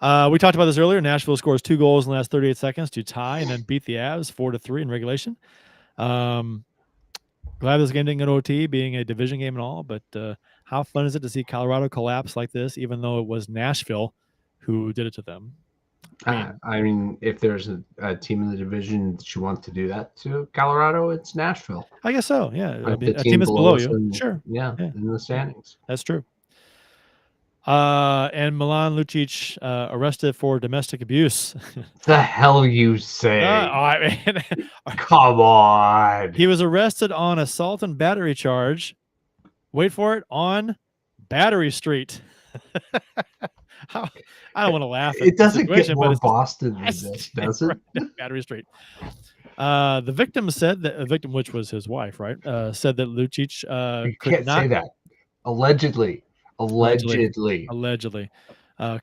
We talked about this earlier. Nashville scores 2 goals in the last 38 seconds to tie and then beat the Avs 4-3 in regulation. Glad this game didn't go to OT, being a division game and all, but how fun is it to see Colorado collapse like this, even though it was Nashville who did it to them? I mean, if there's a team in the division that you want to do that to Colorado, it's Nashville. I guess so, yeah. A team is below you. Sure. Yeah, in the standings. That's true. And Milan Lucic arrested for domestic abuse. The hell you say? Come on. He was arrested on assault and battery charge. Wait for it, on Battery Street. I don't want to laugh. It doesn't get more Boston than this, does it? Battery Street. The victim said that a victim, which was his wife, right? Said that Lucic could not say that. Allegedly,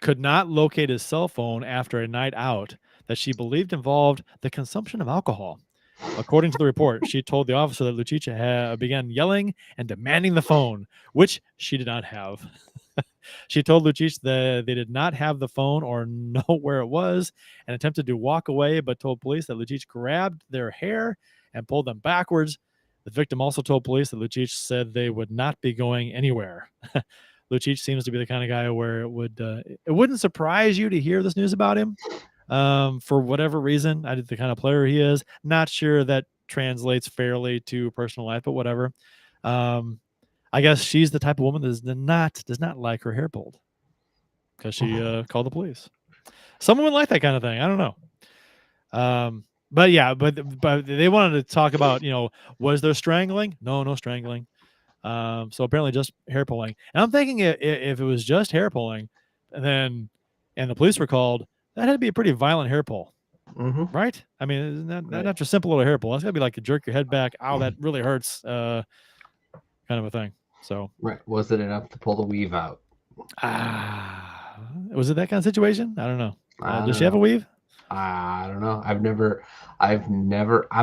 could not locate his cell phone after a night out that she believed involved the consumption of alcohol. According to the report, she told the officer that Lucic began yelling and demanding the phone, which she did not have. She told Lucic that they did not have the phone or know where it was, and attempted to walk away, but told police that Lucic grabbed their hair and pulled them backwards. The victim also told police that Lucic said they would not be going anywhere. Lucic seems to be the kind of guy where it wouldn't surprise you to hear this news about him. For whatever reason, the kind of player he is. Not sure that translates fairly to personal life, but whatever. I guess she's the type of woman that does not like her hair pulled because she called the police. Some women like that kind of thing. I don't know. But yeah, but they wanted to talk about, was there strangling? No strangling. So apparently just hair pulling. And I'm thinking if it was just hair pulling, and the police were called, that had to be a pretty violent hair pull, right? I mean, not just a simple little hair pull. That's gotta be like to jerk your head back. Ow, that really hurts. Kind of a thing. So right, was it enough to pull the weave out? Was it that kind of situation? I don't know. Does she have a weave? I don't know. I'm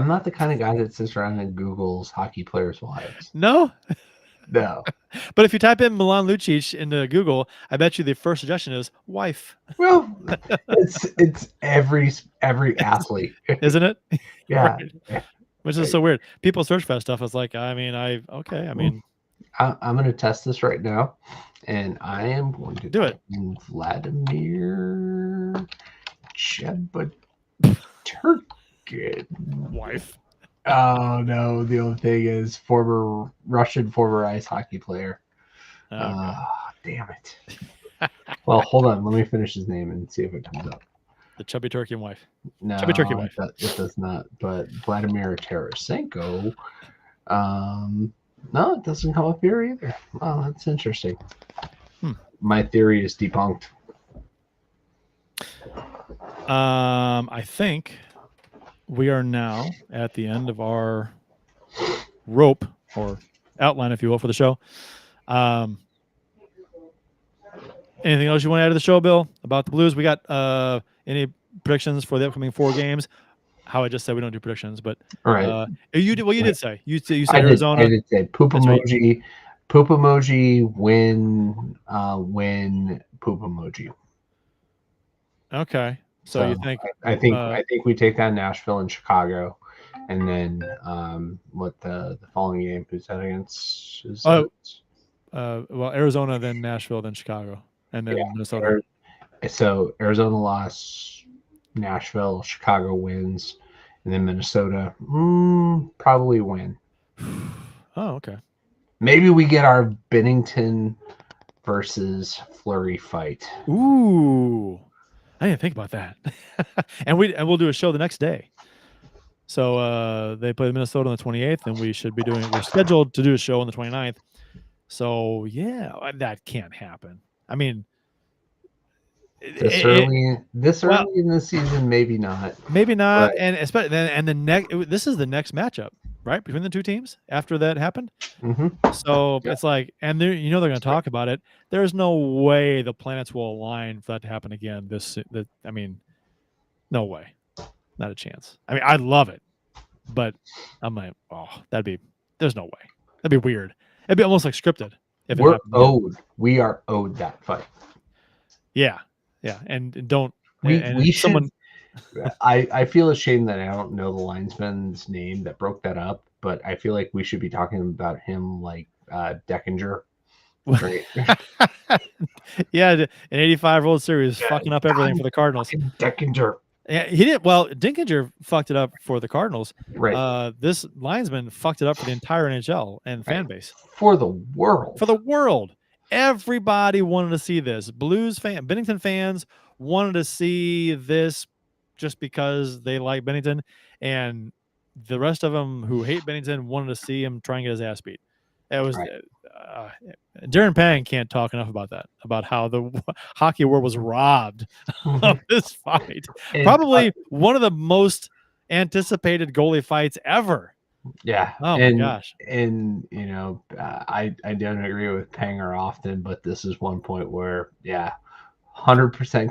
not the kind of guy that sits around and Googles hockey players' wives. No. But if you type in Milan Lucic into Google, I bet you the first suggestion is wife. Well, it's every athlete, isn't it? Yeah. Right. Which is so weird. People search for that stuff. It's like, I mean, I'm going to test this right now, and I am going to do it. Vladimir Chebaturkin. Wife. Oh no! The only thing is Russian former ice hockey player. Okay. Damn it! Well, hold on. Let me finish his name and see if it comes up. The chubby Turkey wife. No, chubby Turkey wife. It does not. But Vladimir Tarasenko. No, it doesn't come up here either. Oh, that's interesting. My theory is debunked. I think we are now at the end of our rope or outline, if you will, for the show. Anything else you want to add to the show, Bill, about the Blues? We got any predictions for the upcoming 4 games? How I just said we don't do predictions, but all right. You did. Well, you did say you said Arizona. I did say poop emoji. Right. Poop emoji. Win. Poop emoji. Okay. So you think? I think we take on Nashville and Chicago. And then what the following game? Who's that against? Well, Arizona, then Nashville, then Chicago, and then Minnesota. So Arizona lost, Nashville, Chicago wins, and then Minnesota probably win. Oh, okay. Maybe we get our Bennington versus Fleury fight. Ooh, I didn't think about that. and we'll do a show the next day. So they play Minnesota on the 28th, and we're scheduled to do a show on the 29th. So yeah, that can't happen. I mean, This early in the season, maybe not. Maybe not. But, and especially this is the next matchup, right, between the two teams after that happened. So it's like, and they're going to talk about it. There's no way the planets will align for that to happen again. I mean, no way, not a chance. I mean, I'd love it, but I'm like, there's no way. That'd be weird. It'd be almost like scripted. If we're owed. We are owed that fight. Yeah, and don't we should. I feel ashamed that I don't know the linesman's name that broke that up, but I feel like we should be talking about him like Deckinger. Right? Yeah, an 85 World Series fucking up everything for the Cardinals. Deckinger. Yeah, he did. Well, Dinkinger fucked it up for the Cardinals. Right. This linesman fucked it up for the entire NHL and fan base. For the world. For the world. Everybody wanted to see this. Bennington fans wanted to see this just because they like Bennington, and the rest of them who hate Bennington wanted to see him try and get his ass beat. It was Darren Pang can't talk enough about that, about how the hockey world was robbed of this fight. Probably one of the most anticipated goalie fights ever. Yeah. Oh my gosh. And I don't agree with Panger often, but this is one point where 100%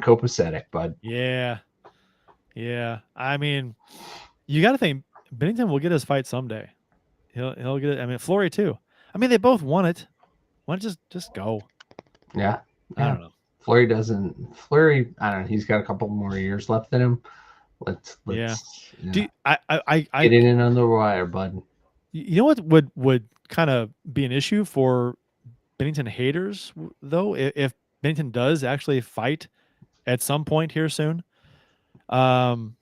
copacetic, bud. Yeah. I mean, you got to think Bennington will get his fight someday. He'll get it. I mean, Fleury too. I mean, they both won it. Why don't just go? Yeah. I don't know. Fleury, I don't know. He's got a couple more years left in him. Let's yeah. Get it in on the wire, bud. You know what would kind of be an issue for Bennington haters, though, if Bennington does actually fight at some point here soon, and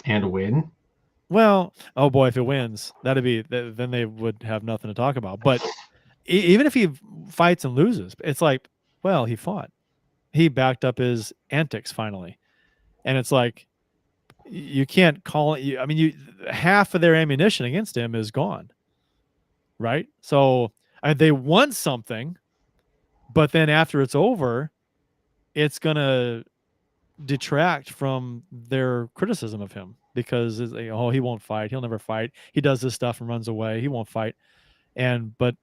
win. Well, oh boy, if it wins, then they would have nothing to talk about. But even if he fights and loses, it's like, well, he fought. He backed up his antics finally. And it's like, you can't call it. I mean, half of their ammunition against him is gone. Right? So they won something, but then after it's over, it's going to detract from their criticism of him because it's like, he won't fight. He'll never fight. He does this stuff and runs away. He won't fight. But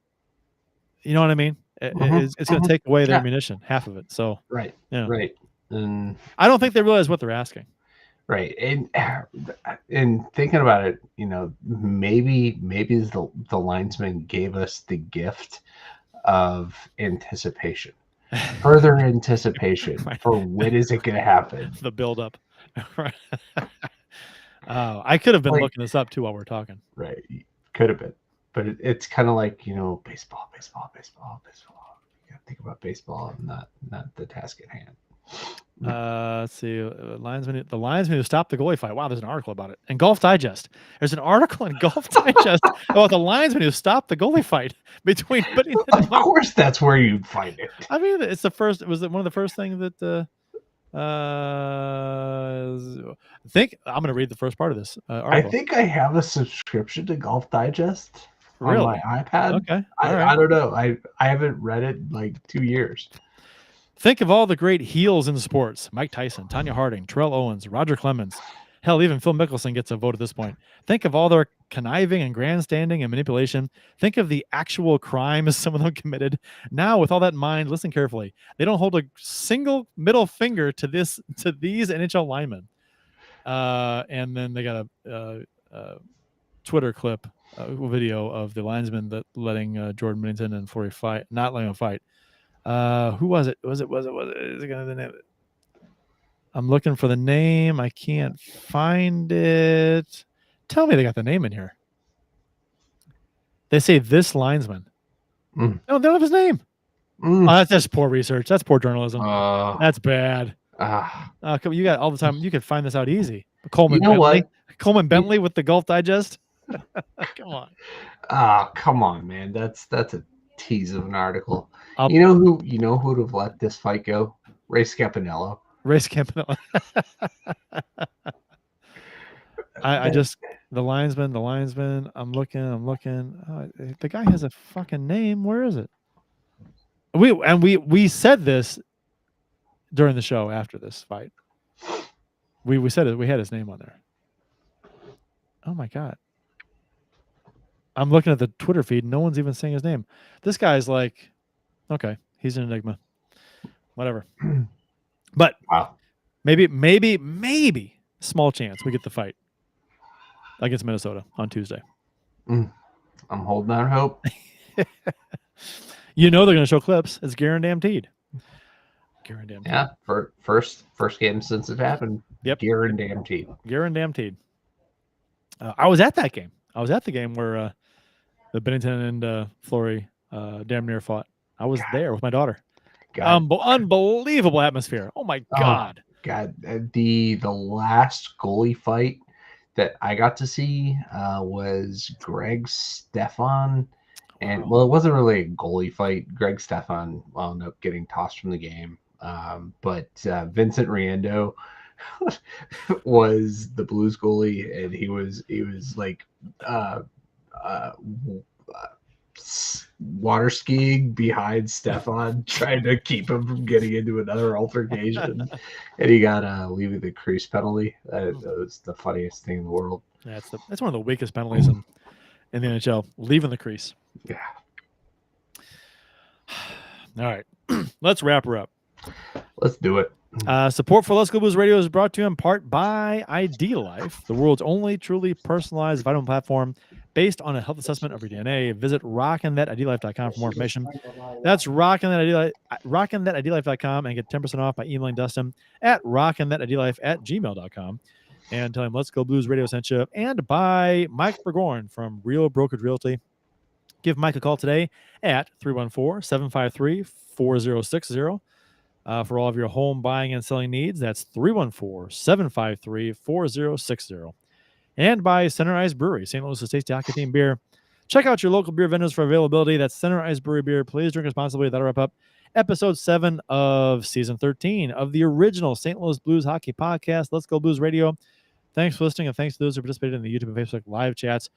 you know what I mean? It's going to take away their ammunition, half of it. So right. And I don't think they realize what they're asking. Right. And thinking about it, maybe the linesman gave us the gift of anticipation. Further anticipation for when is it going to happen? The buildup. Right. I could have been looking this up too while we're talking. Right. Could have been. But it's kind of like, baseball. You got to think about baseball and not the task at hand. Let's see. The linesman who stopped the goalie fight. Wow, there's an article about it. In Golf Digest. There's an article in Golf Digest about the linesman who stopped the goalie fight between Bennington and Of course that's where you'd find it. I mean, it's the first. Was it one of the first things that I think I'm going to read the first part of this article. I think I have a subscription to Golf Digest on my iPad. Okay. I don't know. I haven't read it in like 2 years. Think of all the great heels in sports. Mike Tyson, Tanya Harding, Terrell Owens, Roger Clemens. Hell, even Phil Mickelson gets a vote at this point. Think of all their conniving and grandstanding and manipulation. Think of the actual crimes some of them committed. Now, with all that in mind, listen carefully. They don't hold a single middle finger to these NHL linemen. And then they got a Twitter clip, video of the linesman that letting Jordan Bennington and Fleury fight, not letting him fight. Who was it? Is it gonna the name? I'm looking for the name. I can't find it. Tell me they got the name in here. They say this linesman. Mm. No, they don't have his name. Mm. Oh, that's just poor research. That's poor journalism. That's bad. Come, you got all the time. You could find this out easy. Coleman Bentley. What? Coleman Bentley with the Golf Digest. Come on. Come on, man. That's a tease of an article. I'll- You know who would have let this fight go? Ray Scapinello. Race Campanella. I just the linesman. I'm looking. The guy has a fucking name. Where is it? We said this during the show after this fight. We said it. We had his name on there. Oh my god! I'm looking at the Twitter feed. No one's even saying his name. This guy's like, okay, he's an enigma. Whatever. But wow. maybe small chance we get the fight against Minnesota on Tuesday. I'm holding out hope. You know they're going to show clips. It's guaranteed. Yeah, first game since it happened. Yep. Guaranteed. I was at that game. I was at the game where the Bennington and Flory damn near fought. I was there with my daughter. Unbelievable atmosphere. Oh my god. God, the last goalie fight that I got to see was Greg Stefan, and well, it wasn't really a goalie fight. Greg Stefan wound up getting tossed from the game, but Vincent Riendo was the Blues goalie, and he was like water skiing behind Stefan, trying to keep him from getting into another altercation, and he got leaving the crease penalty. That was the funniest thing in the world. Yeah, that's one of the weakest penalties in the NHL, leaving the crease. Yeah. All right, let's wrap her up. Let's do it. Support for Let's Go Blues Radio is brought to you in part by ID Life, the world's only truly personalized vitamin platform based on a health assessment of your DNA. Visit rockinthatidlife.com for more information. That's rockinthatidlife.com and get 10% off by emailing Dustin at rockinthatidlife@gmail.com and tell him Let's Go Blues Radio sent you, and by Mike Burgorn from Real Brokerage Realty. Give Mike a call today at 314-753-4060. For all of your home buying and selling needs, that's 314-753-4060. And by Center Ice Brewery, St. Louis' tasty hockey team beer. Check out your local beer vendors for availability. That's Center Ice Brewery beer. Please drink responsibly. That'll wrap up episode 7 of season 13 of the original St. Louis Blues hockey podcast, Let's Go Blues Radio. Thanks for listening, and thanks to those who participated in the YouTube and Facebook live chats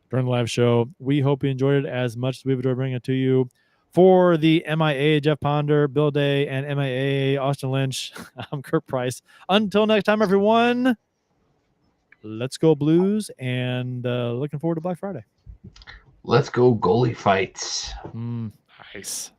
during the live show. We hope you enjoyed it as much as we've enjoyed bringing it to you. For the MIA Jeff Ponder, Bill Day, and MIA Austin Lynch, I'm Kurt Price. Until next time, everyone, let's go Blues, and looking forward to Black Friday. Let's go goalie fights. Nice.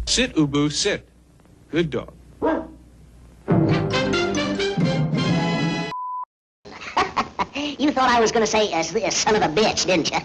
Sit, Ubu, sit. Good dog. You thought I was going to say, son of a bitch, didn't you?